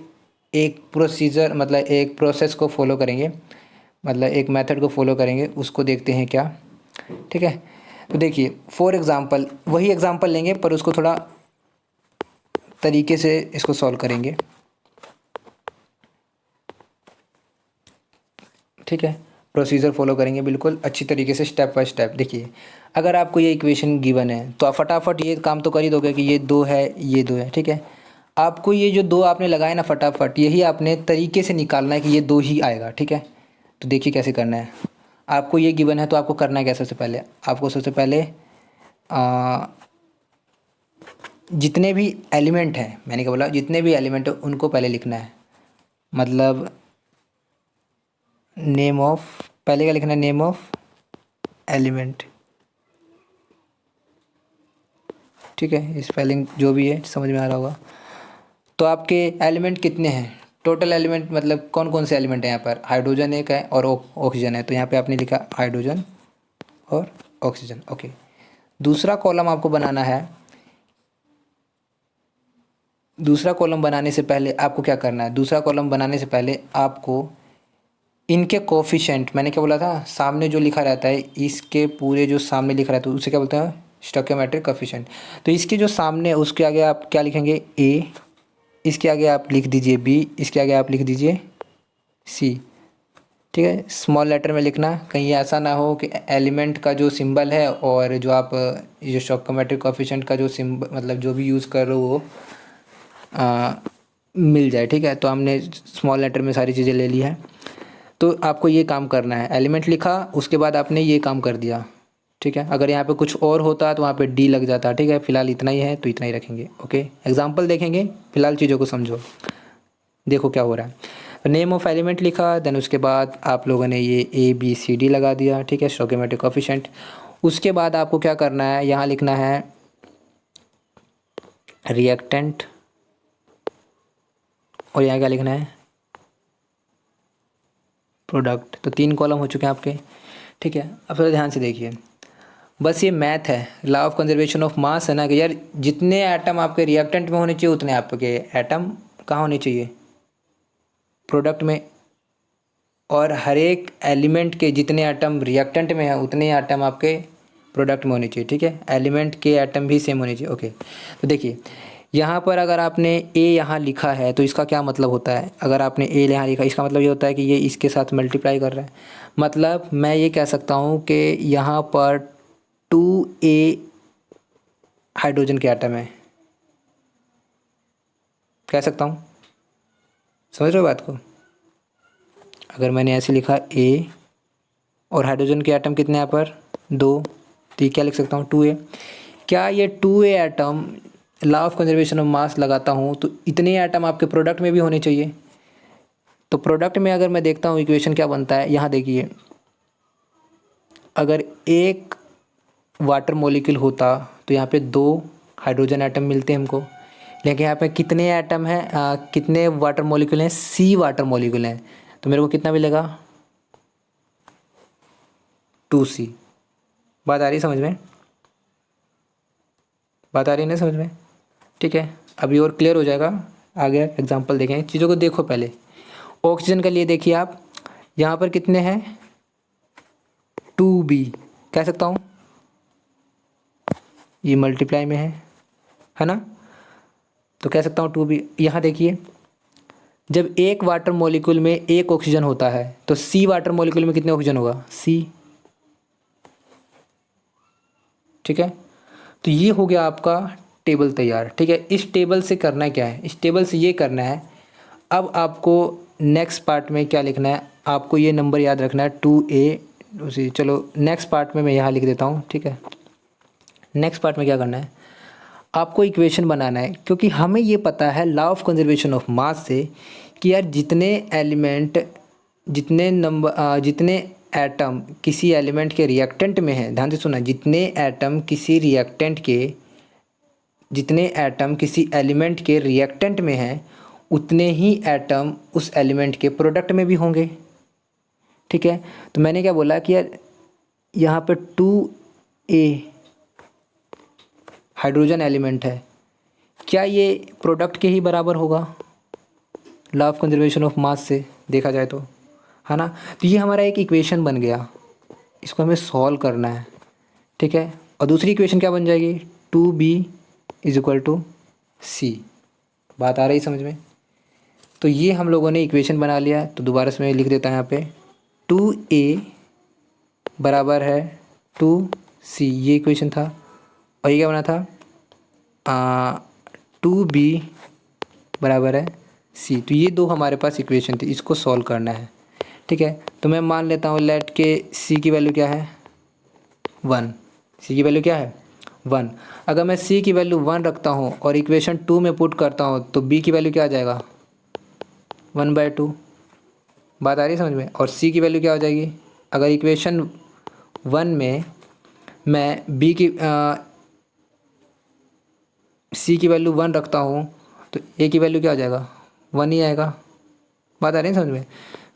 एक प्रोसीजर, मतलब एक प्रोसेस को फॉलो करेंगे, मतलब एक मेथड को फॉलो करेंगे। उसको देखते हैं क्या। ठीक है। तो देखिए फॉर एग्ज़ाम्पल वही एग्ज़ाम्पल लेंगे पर उसको थोड़ा तरीके से इसको सॉल्व करेंगे। ठीक है। प्रोसीजर फॉलो करेंगे बिल्कुल अच्छी तरीके से, स्टेप बाय स्टेप। देखिए अगर आपको ये इक्वेशन गिवन है तो आप फटाफट ये काम तो कर ही दोगे कि ये 2 है, ये 2 है। ठीक है। आपको ये जो 2 आपने लगाए ना, फटाफट यही आपने तरीके से निकालना है कि ये 2 ही आएगा। ठीक है। तो देखिए कैसे करना है। आपको ये गिवन है तो आपको करना है क्या? सबसे पहले आपको सबसे पहले जितने भी एलिमेंट हैं, मैंने क्या बोला, जितने भी एलिमेंट हैं उनको पहले लिखना है। मतलब नेम ऑफ, पहले क्या लिखना है? Name of element. ठीक है। स्पेलिंग जो भी है समझ में आ रहा होगा। तो आपके एलिमेंट कितने हैं? टोटल एलिमेंट मतलब कौन कौन से एलिमेंट हैं यहाँ पर? हाइड्रोजन एक है और ऑक्सीजन है। तो यहाँ पे आपने लिखा हाइड्रोजन और ऑक्सीजन। ओके। दूसरा कॉलम आपको बनाना है। दूसरा कॉलम बनाने से पहले आपको क्या करना है? दूसरा कॉलम बनाने से पहले आपको इनके कोफिशिएंट, मैंने क्या बोला था, सामने जो लिखा रहता है, इसके पूरे जो सामने लिखा रहता है उसे क्या बोलते हैं? Stoichiometric coefficient. तो इसके जो सामने, उसके आगे आप क्या लिखेंगे? ए। इसके आगे आप लिख दीजिए बी। इसके आगे आप लिख दीजिए सी। ठीक है। स्मॉल लेटर में लिखना, कहीं ऐसा ना हो कि एलिमेंट का जो सिंबल है और जो आप ये स्टोइकोमेट्रिक कोफिशिएंट का जो सिंबल, मतलब जो भी यूज़ कर रहे हो वो मिल जाए। ठीक है। तो हमने स्मॉल लेटर में सारी चीज़ें ले ली है। तो आपको ये काम करना है, एलिमेंट लिखा उसके बाद आपने ये काम कर दिया, ठीक है। अगर यहाँ पे कुछ और होता तो वहाँ पे डी लग जाता, ठीक है। फिलहाल इतना ही है तो इतना ही रखेंगे, ओके। एग्जाम्पल देखेंगे, फिलहाल चीज़ों को समझो, देखो क्या हो रहा है। नेम ऑफ एलिमेंट लिखा, देन उसके बाद आप लोगों ने ये ए बी सी डी लगा दिया, ठीक है, स्टोइकियोमेट्रिक कोएफिशिएंट। उसके बाद आपको क्या करना है, यहाँ लिखना है रिएक्टेंट, और यहाँ क्या लिखना है प्रोडक्ट। तो 3 कॉलम हो चुके हैं आपके, ठीक है। अब थोड़ा ध्यान से देखिए, बस ये मैथ है, लॉ ऑफ कंजर्वेशन ऑफ मास है ना, कि यार जितने एटम आपके रिएक्टेंट में होने चाहिए उतने आपके एटम कहाँ होने चाहिए, प्रोडक्ट में। और हर एक एलिमेंट के जितने एटम रिएक्टेंट में है उतने एटम आपके प्रोडक्ट में होने चाहिए, ठीक है। एलिमेंट के एटम भी सेम होने चाहिए, ओके। तो देखिए यहाँ पर अगर आपने ए यहाँ लिखा है तो इसका क्या मतलब होता है, अगर आपने ए यहाँ लिखा इसका मतलब ये होता है कि ये इसके साथ मल्टीप्लाई कर रहा है। मतलब मैं ये कह सकता हूँ कि यहाँ पर 2A हाइड्रोजन के एटम है, कह सकता हूँ, समझ रहे हो बात को। अगर मैंने ऐसे लिखा ए और हाइड्रोजन के एटम कितने यहाँ पर 2, तो ये क्या लिख सकता हूँ 2A। क्या ये 2A atom law of conservation of मास लगाता हूँ तो इतने एटम आपके प्रोडक्ट में भी होने चाहिए। तो प्रोडक्ट में अगर मैं देखता हूँ इक्वेशन क्या बनता है, यहाँ देखिए, अगर एक वाटर मॉलिक्यूल होता तो यहाँ पे 2 हाइड्रोजन एटम मिलते हैं हमको, लेकिन यहाँ पे कितने एटम हैं, कितने वाटर मॉलिक्यूल हैं, C वाटर मॉलिक्यूल हैं, तो मेरे को कितना मिलेगा 2C। बात आ रही समझ में, बात आ रही है ना समझ में, ठीक है। अभी और क्लियर हो जाएगा, आगे एग्जांपल देखें, चीज़ों को देखो पहले। ऑक्सीजन के लिए देखिए आप, यहाँ पर कितने हैं 2B, कह सकता हूँ ये मल्टीप्लाई में है ना, तो कह सकता हूँ 2B। यहाँ देखिए जब एक वाटर मॉलिक्यूल में एक ऑक्सीजन होता है तो C वाटर मॉलिक्यूल में कितने ऑक्सीजन होगा C, ठीक है। तो ये हो गया आपका टेबल तैयार, ठीक है। इस टेबल से करना क्या है, इस टेबल से ये करना है। अब आपको नेक्स्ट पार्ट में क्या लिखना है, आपको ये नंबर याद रखना है 2A उसी, चलो नेक्स्ट पार्ट में मैं यहाँ लिख देता हूँ, ठीक है। नेक्स्ट पार्ट में क्या करना है, आपको इक्वेशन बनाना है, क्योंकि हमें ये पता है लॉ ऑफ कंजर्वेशन ऑफ मास से कि यार जितने एलिमेंट, जितने नंबर, जितने एटम किसी एलिमेंट के रिएक्टेंट में है, ध्यान से सुना, जितने एटम किसी रिएक्टेंट के, जितने एटम किसी एलिमेंट के रिएक्टेंट में हैं उतने ही एटम उस एलिमेंट के प्रोडक्ट में भी होंगे, ठीक है। तो मैंने क्या बोला कि यार यहाँ पे 2A हाइड्रोजन एलिमेंट है, क्या ये प्रोडक्ट के ही बराबर होगा लॉ ऑफ कंजर्वेशन ऑफ मास से देखा जाए तो, है ना। तो ये हमारा एक इक्वेशन बन गया, इसको हमें सॉल्व करना है, ठीक है। और दूसरी इक्वेशन क्या बन जाएगी 2B = C। बात आ रही समझ में। तो ये हम लोगों ने इक्वेशन बना लिया, तो दोबारा से मैं लिख देता हूँ यहाँ पे 2A बराबर है 2C, ये इक्वेशन था। और ये क्या बना था 2B बराबर है C। तो ये दो हमारे पास इक्वेशन थी, इसको सॉल्व करना है, ठीक है। तो मैं मान लेता हूँ लेट के C की वैल्यू क्या है 1, C की वैल्यू क्या है 1। अगर मैं C की वैल्यू 1 रखता हूँ और इक्वेशन 2 में पुट करता हूँ तो B की वैल्यू क्या आ जाएगा 1/2। बात आ रही है समझ में। और C की वैल्यू क्या हो जाएगी, अगर इक्वेशन 1 में मैं C की वैल्यू 1 रखता हूँ तो A की वैल्यू क्या हो जाएगा 1 ही आएगा। बात आ रही है समझ में।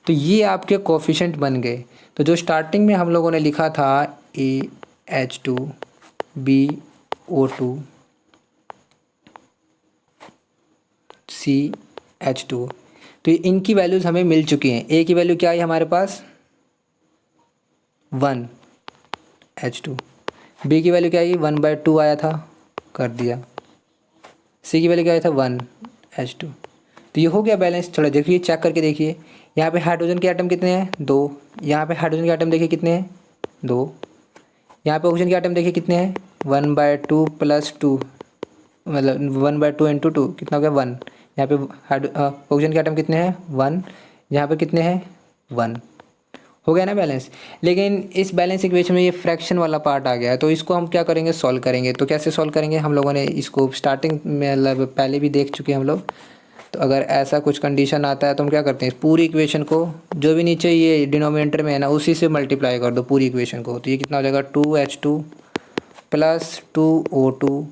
तो ये आपके कोफिशिएंट बन गए। तो जो स्टार्टिंग में हम लोगों ने लिखा था AH2 BO2 CH2, तो इनकी वैल्यूज़ हमें मिल चुकी हैं। A की वैल्यू क्या है हमारे पास 1 H2, B की वैल्यू क्या आई 1/2 आया था, कर दिया। C की वैल्यू क्या आया था 1 H2। तो ये हो गया बैलेंस। थोड़ा देखिए चेक करके देखिए, यहाँ पे हाइड्रोजन के एटम कितने हैं 2, यहाँ पे हाइड्रोजन के एटम देखिए कितने हैं 2, यहाँ पे ऑक्सीजन के एटम देखिए कितने हैं 1/2 + 2, मतलब 1/2 × 2 कितना हो गया 1। यहाँ पे ऑक्सीजन के एटम कितने हैं 1, यहाँ पे कितने हैं 1। हो गया ना बैलेंस। लेकिन इस बैलेंस इक्वेशन में ये फ्रैक्शन वाला पार्ट आ गया है, तो इसको हम क्या करेंगे, सॉल्व करेंगे। तो कैसे सॉल्व करेंगे, हम लोगों ने इसको स्टार्टिंग में मतलब पहले भी देख चुके हैं हम लोग। तो अगर ऐसा कुछ कंडीशन आता है तो हम क्या करते हैं, इस पूरी इक्वेशन को जो भी नीचे ये डिनोमिनेटर में है ना उसी से मल्टीप्लाई कर दो पूरी इक्वेशन को। तो ये कितना हो जाएगा, 2H2 प्लस 2O2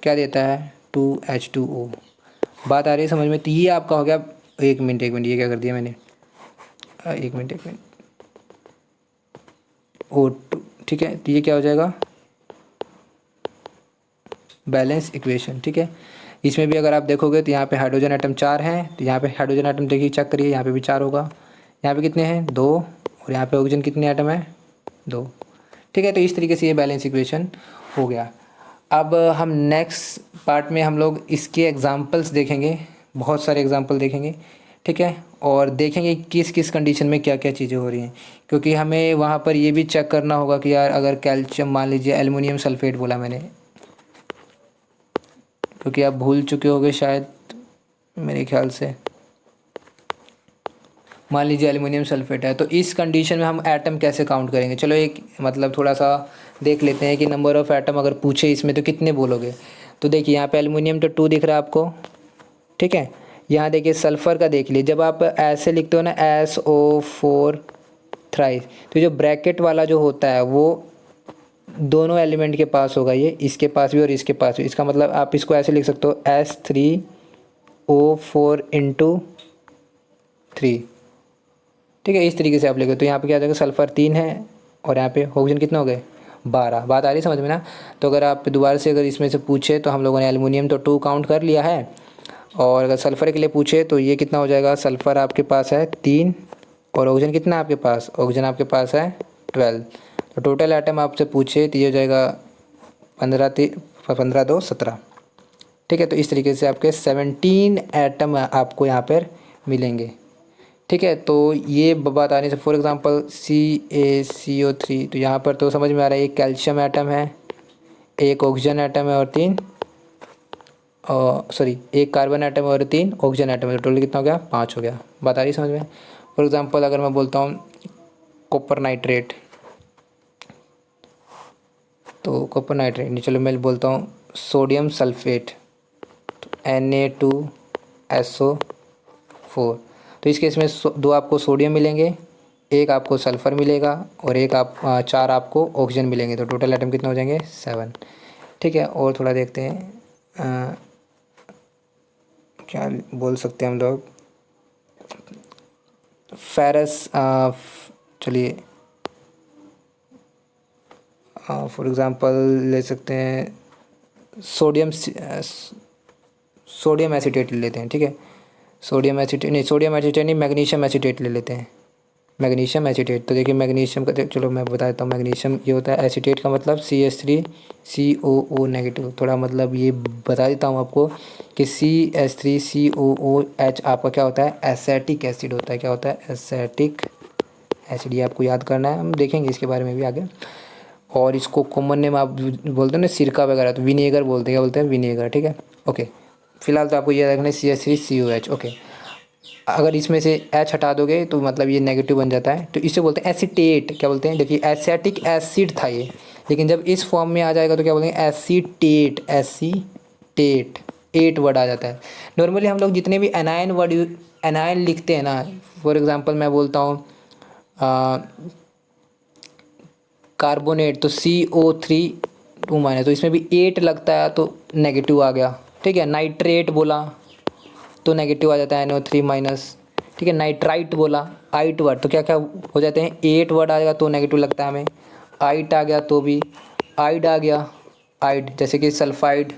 क्या देता है, 2H2O। बात आ रही है समझ में। तो ये आपका हो गया, एक मिनट ये क्या कर दिया मैंने, एक मिनट O2, ठीक है। तो ये क्या हो जाएगा, बैलेंस इक्वेशन, ठीक है। इसमें भी अगर आप देखोगे तो यहाँ पे हाइड्रोजन आइटम 4 हैं, तो यहाँ पे हाइड्रोजन आइटम देखिए चेक करिए, यहाँ पे भी 4 होगा। यहाँ पे कितने हैं, 2, और यहाँ पे ऑक्सीजन कितने आइटम है, 2, ठीक है। तो इस तरीके से ये बैलेंस इक्वेशन हो गया। अब हम नेक्स्ट पार्ट में हम लोग इसके एग्जांपल्स देखेंगे, बहुत सारे एग्जांपल देखेंगे, ठीक है। और देखेंगे किस किस कंडीशन में क्या क्या चीज़ें हो रही हैं, क्योंकि हमें वहाँ पर ये भी चेक करना होगा कि यार अगर कैल्शियम, मान लीजिए एल्युमिनियम सल्फेट बोला मैंने, क्योंकि आप भूल चुके होंगे शायद मेरे ख्याल से, मान लीजिए एल्युमिनियम सल्फेट है, तो इस कंडीशन में हम एटम कैसे काउंट करेंगे। चलो एक मतलब थोड़ा सा देख लेते हैं कि नंबर ऑफ़ एटम अगर पूछे इसमें तो कितने बोलोगे। तो देखिए यहाँ पे एल्युमिनियम तो 2 दिख रहा है आपको, ठीक है। यहाँ देखिए सल्फ़र का देख लीजिए, जब आप ऐसे लिखते हो ना SO4 थ्राइस, तो जो ब्रैकेट वाला जो होता है वो दोनों एलिमेंट के पास होगा, ये इसके पास भी और इसके पास भी। इसका मतलब आप इसको ऐसे लिख सकते हो S3O4 × 3, ठीक है। इस तरीके से आप लिखो तो यहाँ पे क्या आ जाएगा, सल्फ़र 3 है और यहाँ पे ऑक्सीजन कितने हो गए, 12। बात आ रही है समझ में ना। तो अगर आप दोबारा से अगर इसमें से पूछे तो हम लोगों ने एल्युमिनियम तो 2 काउंट कर लिया है, और अगर सल्फ़र के लिए पूछे तो ये कितना हो जाएगा, सल्फ़र आपके पास है 3 और ऑक्सीजन कितना है आपके पास, ऑक्सीजन आपके पास है 12। तो टोटल आइटम आपसे पूछे तो ये हो जाएगा 15 2 17, ठीक है। तो इस तरीके से आपके 17 एटम आपको यहाँ पर मिलेंगे, ठीक है। तो ये बात आने से फॉर एग्जांपल CaCO3, तो यहाँ पर तो समझ में आ रहा है, एक कैल्शियम एटम है, एक ऑक्सीजन एटम है और 3 एक कार्बन एटम है और 3 ऑक्सीजन एटम है। तो टोटल कितना हो गया, 5 हो गया। बात आ रही समझ में। फॉर एग्जांपल अगर मैं बोलता हूँ कॉपर नाइट्रेट, तो कॉपर नाइट्रेट नहीं, चलो मैं बोलता हूँ सोडियम सल्फेट, तो Na2SO4। तो इस केस में 2 आपको सोडियम मिलेंगे, एक आपको सल्फ़र मिलेगा और एक 4 आपको ऑक्सीजन मिलेंगे। तो टोटल आइटम कितने हो जाएंगे, 7, ठीक है। और थोड़ा देखते हैं क्या बोल सकते हैं हम लोग, फेरस, चलिए फॉर एग्ज़ाम्पल ले सकते हैं सोडियम एसीटेट ले लेते हैं, ठीक है। सोडियम एसीटेट नहीं, मैग्नीशियम एसीटेट ले लेते हैं, मैग्नीशियम एसीटेट। तो देखिए मैग्नीशियम का, चलो मैं बता देता हूँ, मैग्नीशियम ये होता है एसीटेट का मतलब CH3COO नेगेटिव। थोड़ा मतलब ये बता देता हूँ आपको कि CH3COOH आपका क्या होता है, एसिटिक एसिड होता है। क्या होता है, एसिटिक एसिड, ये आपको याद करना है, हम देखेंगे इसके बारे में भी आगे। और इसको कॉमन नेम आप बोलते हैं ना सिरका वगैरह, तो विनेगर बोलते हैं, क्या बोलते हैं, विनेगर, ठीक है। ओके, फिलहाल तो आपको ये रखना है CH3COH, ओके। अगर इसमें से H हटा दोगे तो मतलब ये नेगेटिव बन जाता है, तो इसे बोलते हैं एसीटेट। क्या बोलते हैं, देखिए एसिटिक एसिड था ये, लेकिन जब इस फॉर्म में आ जाएगा तो क्या बोलेंगे, एसीटेट। एसीटेट 8 वर्ड आ जाता है। नॉर्मली हम लोग जितने भी एनायन लिखते हैं ना, फॉर एग्जांपल मैं बोलता हूँ कार्बोनेट, तो CO3 2-, तो इसमें भी 8 लगता है तो नेगेटिव आ गया, ठीक है। नाइट्रेट बोला तो नेगेटिव आ जाता है, NO3-, ठीक है। नाइट्राइट बोला, 8 वर्ड, तो क्या क्या हो जाते हैं, 8 वर्ड आ जाएगा तो नेगेटिव लगता है हमें। आइट आ गया तो भी, आइड आ गया, आइड जैसे कि सल्फाइड,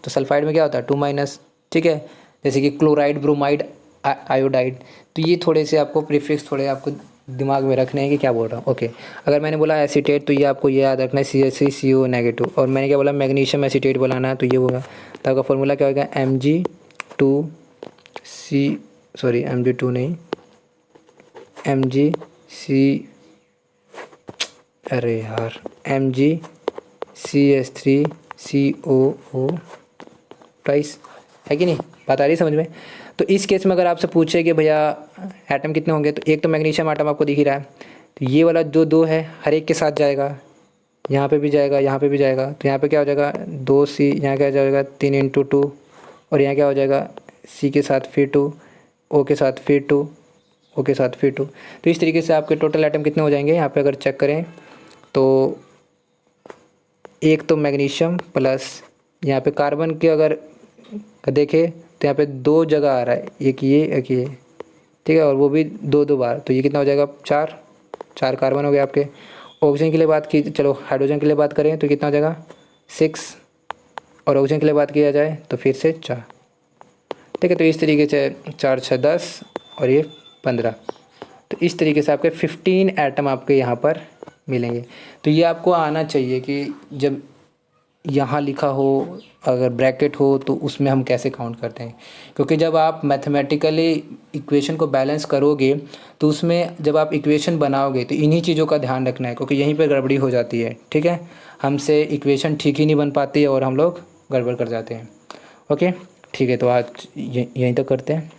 तो सल्फाइड में क्या होता है 2-, ठीक है। जैसे कि क्लोराइड, ब्रोमाइड, आयोडाइड। तो ये थोड़े से आपको प्रीफिक्स थोड़े आपको दिमाग में रखने हैं कि क्या बोल रहा हूँ, ओके। अगर मैंने बोला एसीटेट तो ये आपको ये याद रखना है CH3CO नेगेटिव। और मैंने क्या बोला, मैग्नीशियम एसीटेट बोलाना है, तो ये होगा, तो आपका फॉर्मूला क्या होगा, Mg2 नहीं, MgCH3COO, है कि नहीं, बात आ रही समझ में। तो इस केस में अगर आपसे पूछे कि भैया एटम कितने होंगे, तो एक तो मैग्नीशियम एटम आपको दिख ही रहा है, तो ये वाला जो 2 है हर एक के साथ जाएगा, यहाँ पे भी जाएगा, यहाँ पे भी जाएगा, तो यहाँ पे क्या हो जाएगा 2C, यहाँ क्या हो जाएगा 3 × 2, और यहाँ क्या हो जाएगा C के साथ फिर 2, O के साथ फिर 2, O के साथ फिर 2। तो इस तरीके से आपके टोटल आइटम कितने हो जाएंगे यहाँ पे अगर चेक करें तो एक तो मैग्नीशियम प्लस यहाँ पे कार्बन के अगर देखें तो यहाँ पे 2 जगह आ रहा है, एक ये एक ये, ठीक है, और वो भी 2 बार, तो ये कितना हो जाएगा 4 कार्बन हो गए आपके। ऑक्सीजन के लिए बात की, चलो हाइड्रोजन के लिए बात करें तो कितना हो जाएगा 6, और ऑक्सीजन के लिए बात किया जाए तो फिर से 4, ठीक है। तो इस तरीके से 4 6 10 और ये 15, तो इस तरीके से आपके 15 एटम आपके यहाँ पर मिलेंगे। तो ये आपको आना चाहिए कि जब यहाँ लिखा हो, अगर ब्रैकेट हो तो उसमें हम कैसे काउंट करते हैं, क्योंकि जब आप मैथमेटिकली इक्वेशन को बैलेंस करोगे तो उसमें जब आप इक्वेशन बनाओगे तो इन्हीं चीज़ों का ध्यान रखना है, क्योंकि यहीं पर गड़बड़ी हो जाती है, ठीक है। हमसे इक्वेशन ठीक ही नहीं बन पाती है और हम लोग गड़बड़ कर जाते हैं। ओके, ठीक है, तो आज यहीं तक करते हैं।